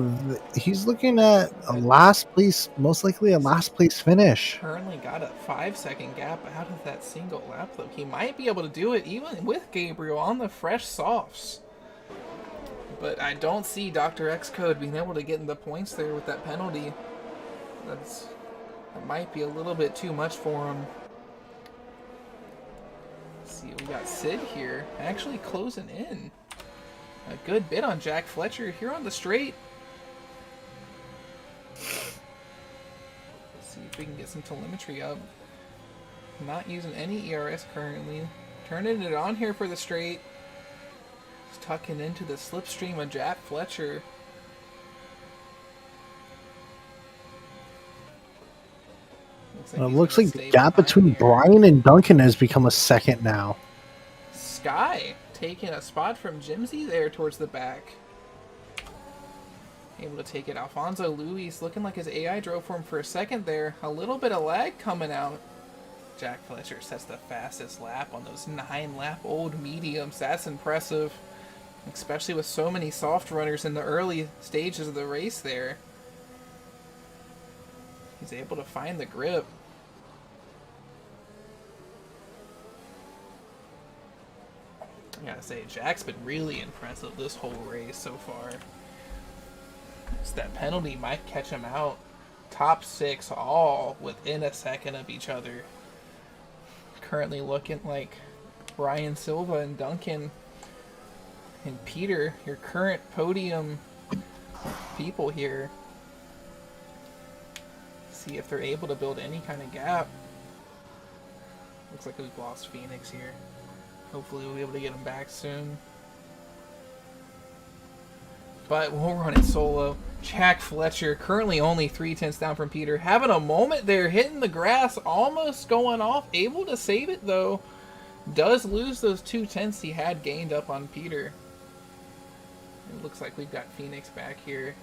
he's looking at a last place, most likely a last place finish. Currently got a 5-second gap out of that single lap, though. He might be able to do it even with Gabriel on the fresh softs. But I don't see Dr. X Code being able to get in the points there with that penalty. That might be a little bit too much for him. Let's see, we got Sid here actually closing in a good bit on Jack Fletcher here on the straight. Let's see if we can get some telemetry up. Not using any ERS currently. Turning it on here for the straight. Just tucking into the slipstream of Jack Fletcher. Looks like the gap between Brian and Duncan has become a second now. Sky taking a spot from Jimsy there towards the back. Able to take it. Alfonso Luis looking like his AI drove for him for a second there. A little bit of lag coming out. Jack Fletcher sets the fastest lap on those 9-lap old mediums. That's impressive. Especially with so many soft runners in the early stages of the race there. He's able to find the grip. I gotta say, Jack's been really impressive this whole race so far. So that penalty might catch him out. Top 6 all within a second of each other. Currently looking like Brian Silva and Duncan and Peter, your current podium people here. See if they're able to build any kind of gap. Looks like we've lost Phoenix here. Hopefully we'll be able to get him back soon. But we'll run it solo. Jack Fletcher, currently only 3/10 down from Peter. Having a moment there, hitting the grass, almost going off. Able to save it, though. Does lose those 2/10 he had gained up on Peter. It looks like we've got Phoenix back here.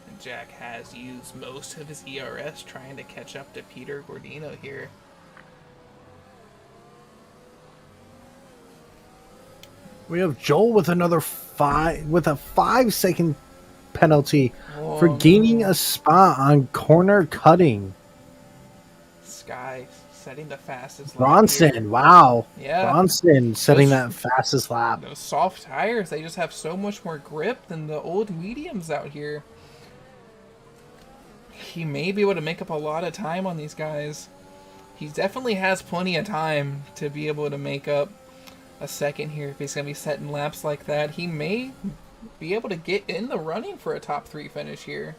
And Jack has used most of his ERS trying to catch up to Peter Gordino here. We have Joel with another 5-second penalty for gaining a spot on corner cutting. Sky setting the fastest lap. Bronson, wow. Yeah. Bronson setting that fastest lap. Those soft tires, they just have so much more grip than the old mediums out here. He may be able to make up a lot of time on these guys. He definitely has plenty of time to be able to make up a second here. If he's going to be setting laps like that, he may be able to get in the running for a top 3 finish here,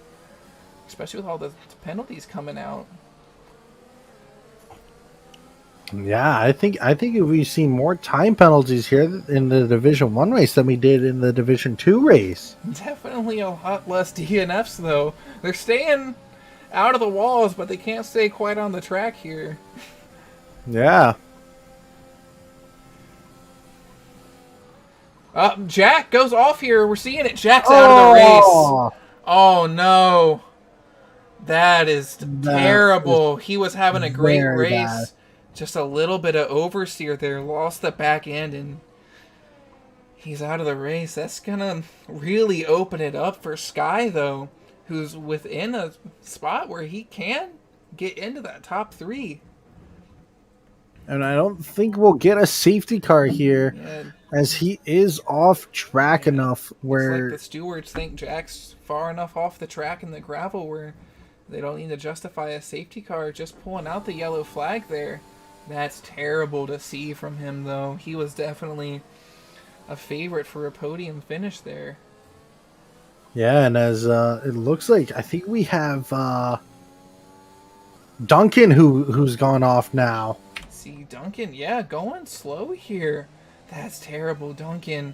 especially with all the penalties coming out. Yeah, I think if we see more time penalties here in the Division 1 race than we did in the Division 2 race. Definitely a lot less DNFs, though. They're staying out of the walls, but they can't stay quite on the track here. Yeah. Jack goes off here. We're seeing it. Jack's out of the race. Oh, no. That is terrible. He was having a great race. Bad. Just a little bit of oversteer there. Lost the back end, and he's out of the race. That's going to really open it up for Sky, though, who's within a spot where he can get into that top 3. And I don't think we'll get a safety car here, as he is off track enough where... It's like the stewards think Jack's far enough off the track in the gravel where they don't need to justify a safety car, just pulling out the yellow flag there. That's terrible to see from him, though. He was definitely a favorite for a podium finish there. Yeah, and as it looks like, I think we have Duncan who's gone off now. See, Duncan, yeah, going slow here. That's terrible, Duncan.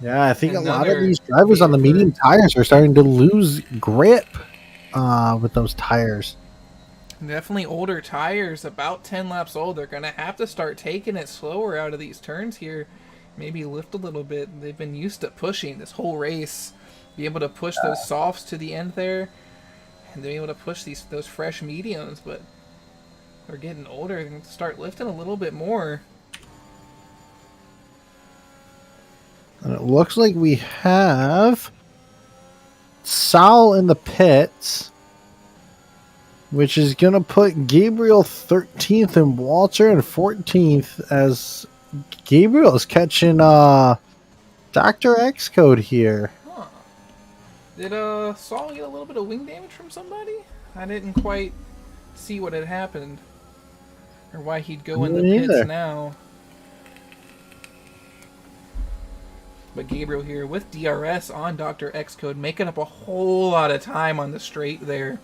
Yeah, I think a lot of these drivers on the medium tires are starting to lose grip with those tires. Definitely older tires, about 10 laps old. They're going to have to start taking it slower out of these turns here. Maybe lift a little bit. They've been used to pushing this whole race. Be able to push those softs to the end there. And they're able to push those fresh mediums, but they're getting older. They're going to start lifting a little bit more. And it looks like we have Sal in the pits, which is going to put Gabriel 13th and Walter in 14th, as Gabriel is catching Dr. X code here. Huh. Did Saul get a little bit of wing damage from somebody? I didn't quite see what had happened, or why he'd go in the pits now. But Gabriel here with DRS on Dr. X code, making up a whole lot of time on the straight there.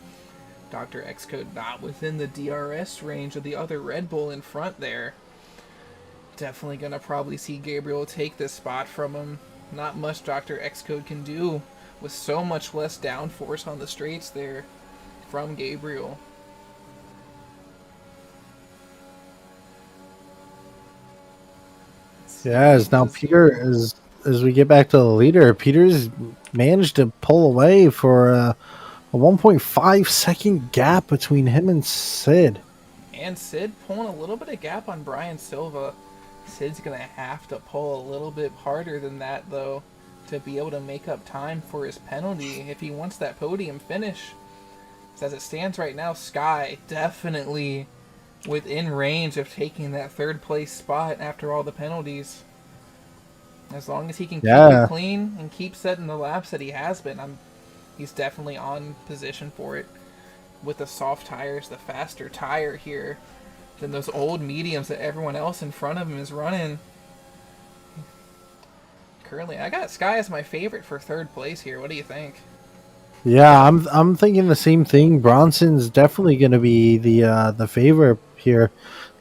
Dr. X code not within the DRS range of the other Red Bull in front there. Definitely going to probably see Gabriel take this spot from him. Not much Dr. X code can do with so much less downforce on the straights there from Gabriel. Yeah, as now Peter is... As we get back to the leader, Peter's managed to pull away for a 1.5 second gap between him and Sid. And Sid pulling a little bit of gap on Brian Silva. Sid's going to have to pull a little bit harder than that, though, to be able to make up time for his penalty if he wants that podium finish. So as it stands right now, Sky definitely within range of taking that third place spot after all the penalties. As long as he can keep it clean and keep setting the laps that he has been, he's definitely on position for it. With the soft tires, the faster tire here than those old mediums that everyone else in front of him is running. Currently, I got Sky as my favorite for third place here. What do you think? Yeah, I'm thinking the same thing. Bronson's definitely going to be the favorite here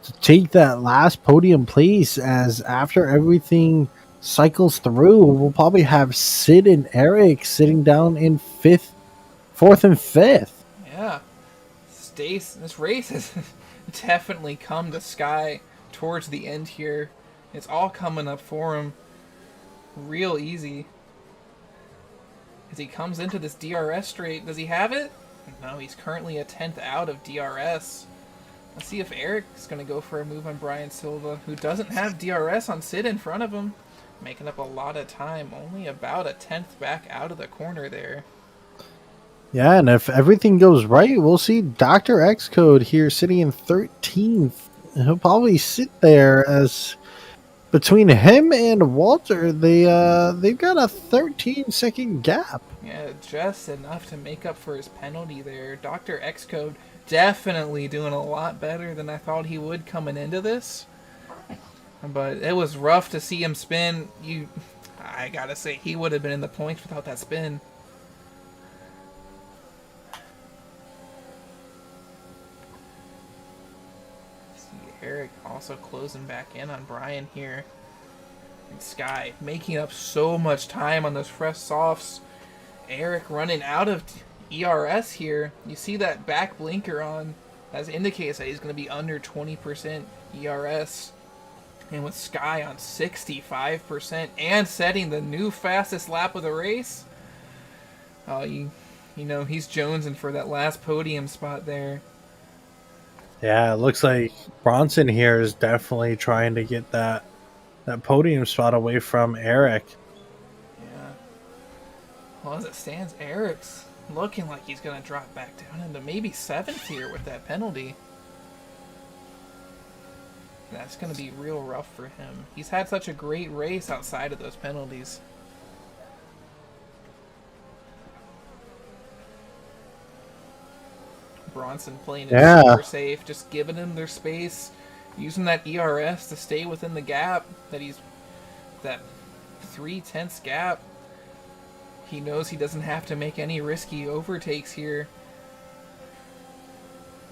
to take that last podium place, as after everything cycles through, we'll probably have Sid and Eric sitting down in fourth and fifth. Yeah. This race has definitely come to Sky towards the end here. It's all coming up for him real easy. As he comes into this DRS straight, does he have it? No, he's currently a 10th out of DRS. Let's see if Eric's going to go for a move on Brian Silva, who doesn't have DRS on Sid in front of him. Making up a lot of time, only about a 10th back out of the corner there. Yeah, and if everything goes right, we'll see Dr. Xcode here sitting in 13th. He'll probably sit there as between him and Walter, they've got a 13-second gap. Yeah, just enough to make up for his penalty there. Dr. Xcode definitely doing a lot better than I thought he would coming into this. But it was rough to see him spin. I gotta say, he would have been in the points without that spin. Eric also closing back in on Brian here. And Sky making up so much time on those fresh softs. Eric running out of ERS here. You see that back blinker on. That indicates that he's going to be under 20% ERS. And with Sky on 65% and setting the new fastest lap of the race. You know, he's jonesing for that last podium spot there. Yeah, it looks like Bronson here is definitely trying to get that podium spot away from Eric. Yeah. Well, as it stands, Eric's looking like he's going to drop back down into maybe 7th here with that penalty. That's going to be real rough for him. He's had such a great race outside of those penalties. Bronson playing it super safe, just giving them their space, using that ERS to stay within the gap that 3/10 gap. He knows he doesn't have to make any risky overtakes here.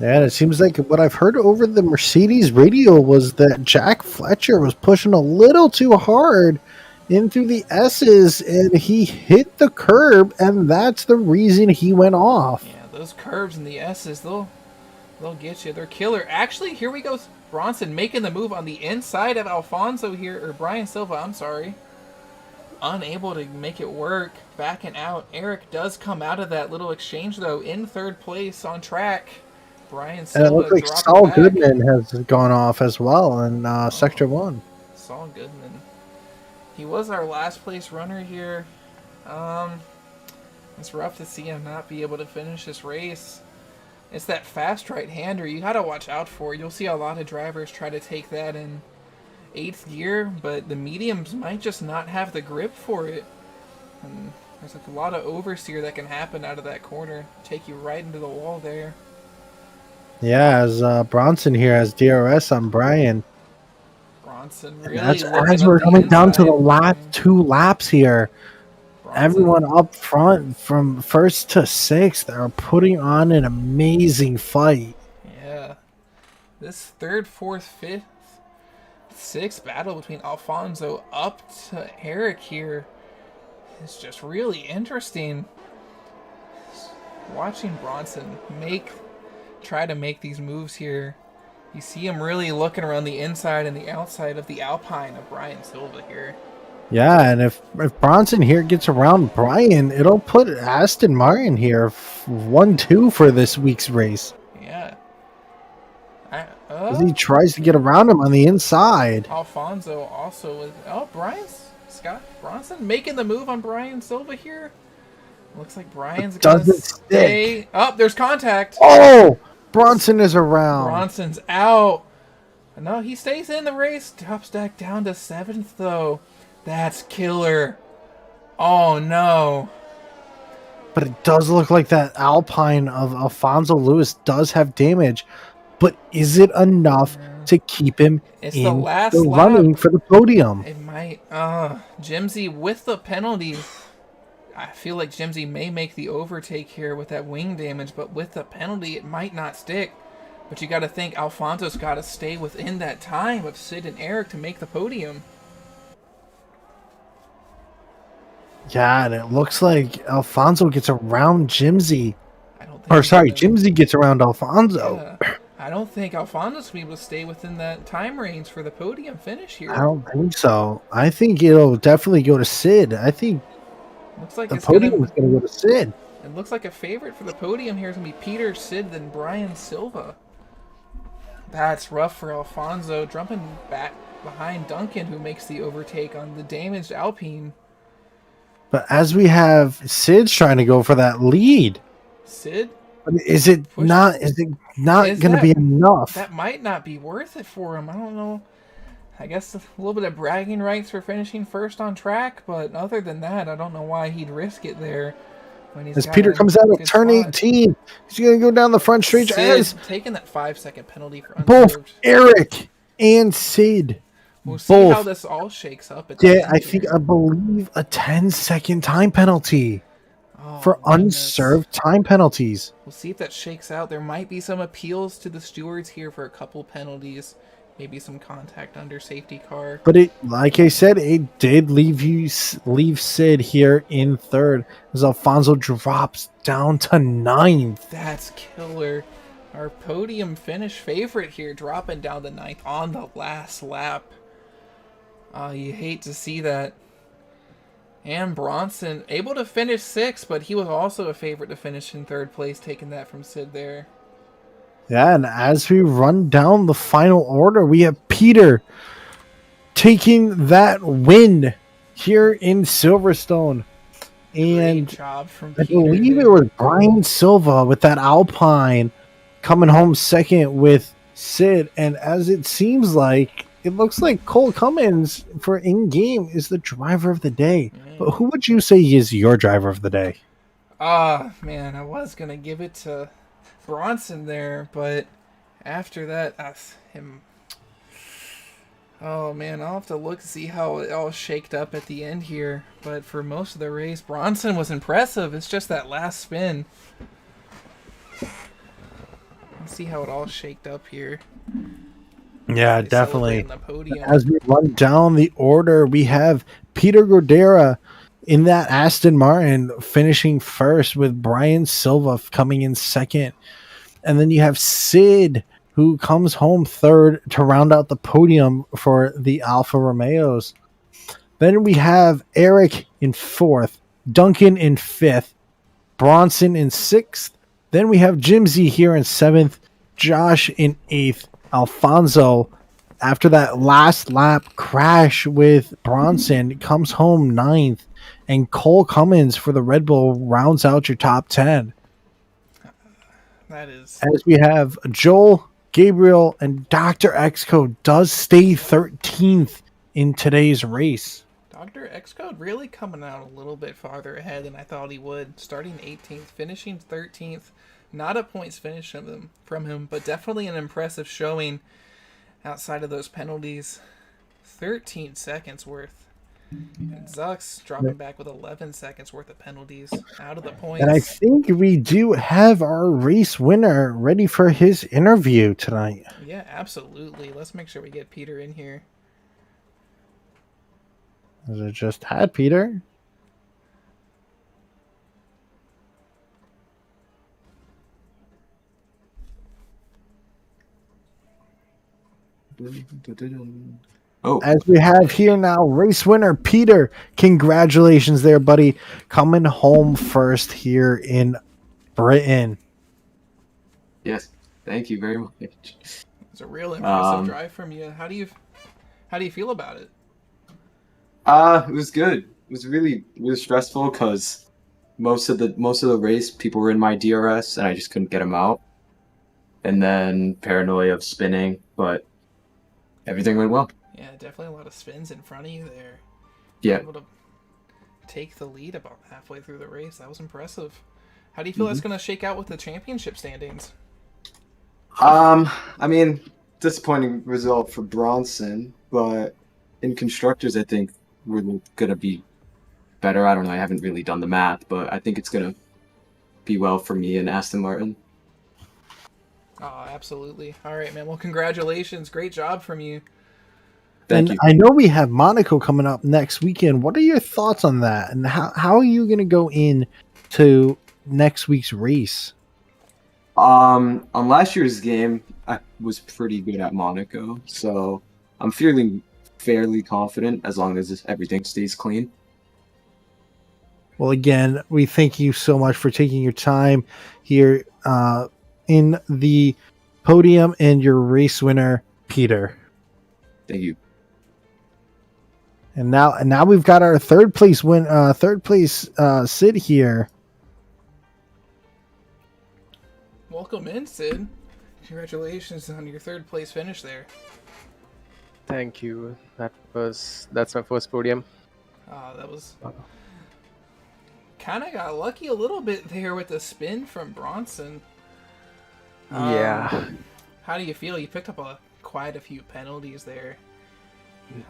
Yeah, and it seems like what I've heard over the Mercedes radio was that Jack Fletcher was pushing a little too hard in through the S's, and he hit the curb, and that's the reason he went off. Yeah, those curves in the S's, they'll get you. They're killer. Actually, here we go. Bronson making the move on the inside of Alfonso here, or Brian Silva, I'm sorry. Unable to make it work. Backing out. Eric does come out of that little exchange, though, in third place on track. Brian Silva. And it looks like Saul Goodman has gone off as well in Sector 1. Saul Goodman. He was our last place runner here. It's rough to see him not be able to finish this race. It's that fast right-hander you got to watch out for. You'll see a lot of drivers try to take that in 8th gear, but the mediums might just not have the grip for it. And there's like a lot of oversteer that can happen out of that corner. Take you right into the wall there. Yeah, as Bronson here has DRS on Brian. Bronson really. And that's as we're coming down to the last 2 laps here. Bronson. Everyone up front from 1st to 6th are putting on an amazing fight. Yeah. This 3rd, 4th, 5th, 6th battle between Alfonso up to Eric here is just really interesting. Watching Bronson try to make these moves here. You see him really looking around the inside and the outside of the Alpine of Brian Silva here. Yeah, and if Bronson here gets around Brian, it'll put Aston Martin here 1-2 for this week's race. Yeah. As he tries to get around him on the inside. Alfonso also with... Oh, Scott Bronson making the move on Brian Silva here. Looks like Brian's going to stay. Oh, there's contact. Oh! Bronson is around. Bronson's out. No, he stays in the race. Drops back down to 7th, though. That's killer. Oh no. But it does look like that Alpine of Alfonso Lewis does have damage. But is it enough to keep him It's the in last the lap. running for the podium? It might. Jimsy with the penalty. I feel like Jimsy may make the overtake here with that wing damage, but with the penalty, it might not stick. But you got to think Alfonso's got to stay within that time of Sid and Eric to make the podium. Yeah, and it looks like Alfonso gets around Jimsy. I don't think. Jimsy gets around Alfonso. Yeah, I don't think Alfonso's gonna be able to stay within that time range for the podium finish here. I don't think so. I think it'll definitely go to Sid. I think Looks like the it's podium is going to go to Sid. It looks like a favorite for the podium here is gonna be Peter, Sid, then Brian Silva. That's rough for Alfonso, jumping back behind Duncan, who makes the overtake on the damaged Alpine. But as we have Sid's trying to go for that lead. Sid? But is it not going to be enough? That might not be worth it for him. I don't know. I guess a little bit of bragging rights for finishing first on track, but other than that, I don't know why he'd risk it there. When he's as Peter comes out of turn 18, he's going to go down the front straight. As taking that 5-second penalty for both Eric and Sid. We'll see how this all shakes up. I believe a 10-second time penalty for unserved time penalties. We'll see if that shakes out. There might be some appeals to the stewards here for a couple penalties. Maybe some contact under safety car. But it, like I said, it did leave Sid here in third as Alfonso drops down to 9th. That's killer. Our podium finish favorite here, dropping down to 9th on the last lap. You hate to see that. And Bronson able to finish 6th, but he was also a favorite to finish in 3rd place, taking that from Sid there. Yeah, and as we run down the final order, we have Peter taking that win here in Silverstone. And great job from I Peter believe it was Brian Silva with that Alpine coming home 2nd with Sid. And as it seems like, it looks like Cole Cummins for in-game is the driver of the day. But who would you say is your driver of the day? Man, I was going to give it to Bronson there, but after that, that's him. Oh man, I'll have to look to see how it all shaked up at the end here. But for most of the race, Bronson was impressive. It's just that last spin. Let's see how it all shaked up here. Yeah, definitely. As we run down the order, we have Peter Godera in that Aston Martin finishing first with Brian Silva coming in 2nd. And then you have Sid, who comes home 3rd to round out the podium for the Alfa Romeos. Then we have Eric in 4th, Duncan in 5th, Bronson in 6th. Then we have Jimsy here in 7th, Josh in 8th, Alfonso, after that last lap crash with Bronson, comes home 9th, and Cole Cummins for the Red Bull rounds out your top 10. That is. As we have Joel, Gabriel, and Dr. Xcode does stay 13th in today's race. Dr. Xcode really coming out a little bit farther ahead than I thought he would. Starting 18th, finishing 13th. Not a points finish from him, but definitely an impressive showing outside of those penalties. 13 seconds worth. And Zuck's dropping back with 11 seconds worth of penalties out of the points. And I think we do have our race winner ready for his interview tonight. Yeah, absolutely. Let's make sure we get Peter in here. As I just had Peter. Oh. As we have here now, race winner Peter. Congratulations there, buddy. Coming home first here in Britain. Yes, thank you very much. It's a real impressive drive from you. How do you feel about it? It was good. It was really stressful because most of the race people were in my DRS and I just couldn't get them out. And then paranoia of spinning, but everything went well. Yeah, definitely a lot of spins in front of you there. Yeah. Able to take the lead about halfway through the race. That was impressive. How do you feel that's going to shake out with the championship standings? I mean, disappointing result for Bronson, but in constructors, I think we're gonna be better. I don't know. I haven't really done the math, but I think it's gonna be well for me and Aston Martin. Oh, absolutely. All right, man. Well, congratulations. Great job from you. Thank and you. I know we have Monaco coming up next weekend. What are your thoughts on that? And how are you going to go in to next week's race? On last year's game, I was pretty good at Monaco, so I'm feeling fairly confident as long as everything stays clean. Well, again, we thank you so much for taking your time here in the podium and your race winner, Peter. Thank you. And now we've got our third place Sid here. Welcome in, Sid. Congratulations on your third place finish there. Thank you. That's my first podium. That was kind of got lucky a little bit there with the spin from Bronson. Yeah. How do you feel? You picked up quite a few penalties there.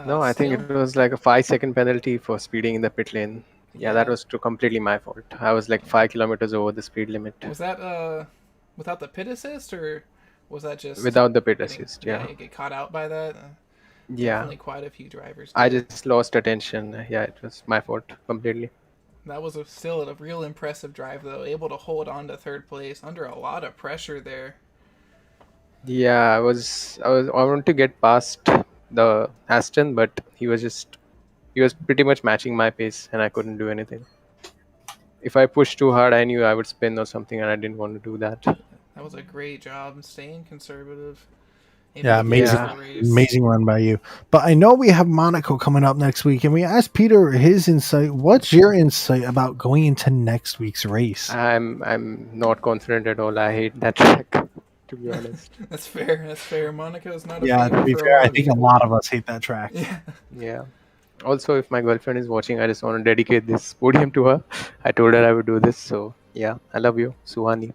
No, I think it was like a 5-second penalty for speeding in the pit lane. Yeah, that was completely my fault. I was like 5 kilometers over the speed limit. Was that without the pit assist, or was that just without the pit assist? Yeah. You get caught out by that. Yeah. Definitely quite a few drivers. I just lost attention. Yeah, it was my fault completely. That was still a real impressive drive, though. Able to hold on to third place under a lot of pressure there. Yeah, I wanted to get past the Aston, but he was pretty much matching my pace, and I couldn't do anything. If I pushed too hard, I knew I would spin or something, and I didn't want to do that. That was a great job staying conservative. Yeah, amazing run by you. But I know we have Monaco coming up next week, and we asked Peter his insight. What's your insight about going into next week's race? I'm not confident at all. I hate that track, to be honest. That's fair. That's fair. Monaco's not. To be fair, I think a lot of us hate that track. Yeah. Also, if my girlfriend is watching, I just want to dedicate this podium to her. I told her I would do this, so yeah, I love you, Suhani.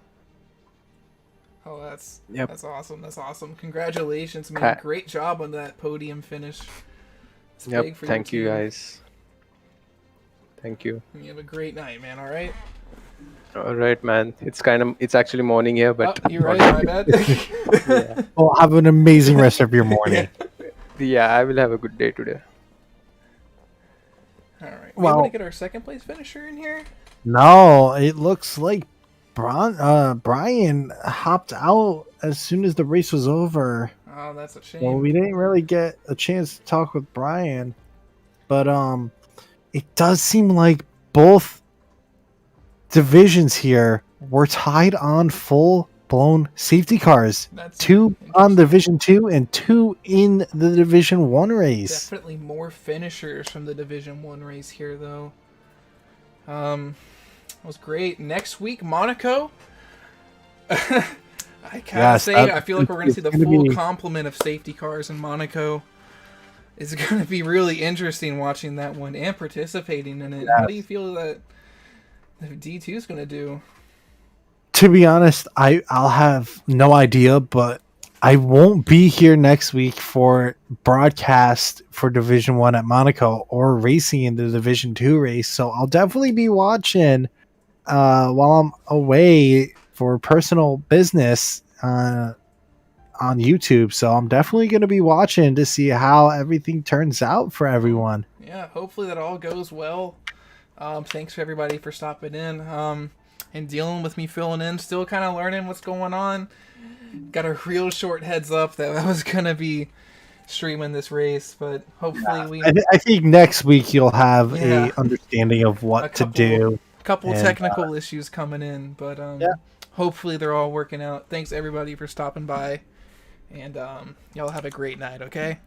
Oh, that's awesome. That's awesome. Congratulations, man. Okay. Great job on that podium finish. It's Yep. big for Thank you, team. guys. Thank you. You have a great night, man. All right. All right, man. It's actually morning here, but you're right. My bad. Yeah. Well, have an amazing rest of your morning. Yeah, I will have a good day today. All right. We want to get our second place finisher in here. No, it looks like Brian hopped out as soon as the race was over. Oh, that's a shame. Well, we didn't really get a chance to talk with Brian, but it does seem like both divisions here were tied on full-blown safety cars. That's 2 on Division 2 and 2 in the Division 1 race. Definitely more finishers from the Division 1 race here, though. Was great. Next week, Monaco. I feel like we're going to see the full complement of safety cars in Monaco. It's going to be really interesting watching that one and participating in it. Yes. How do you feel that D2 is going to do? To be honest, I'll have no idea, but I won't be here next week for broadcast for Division 1 at Monaco or racing in the Division 2 race, so I'll definitely be watching while I'm away for personal business on YouTube. So I'm definitely going to be watching to see how everything turns out for everyone. Yeah, hopefully that all goes well. Thanks for everybody for stopping in and dealing with me filling in. Still kind of learning what's going on. Got a real short heads up that I was going to be streaming this race, but hopefully I think next week you'll have a understanding of what to do. Couple technical issues coming in, but hopefully they're all working out. Thanks everybody for stopping by, and y'all have a great night, okay?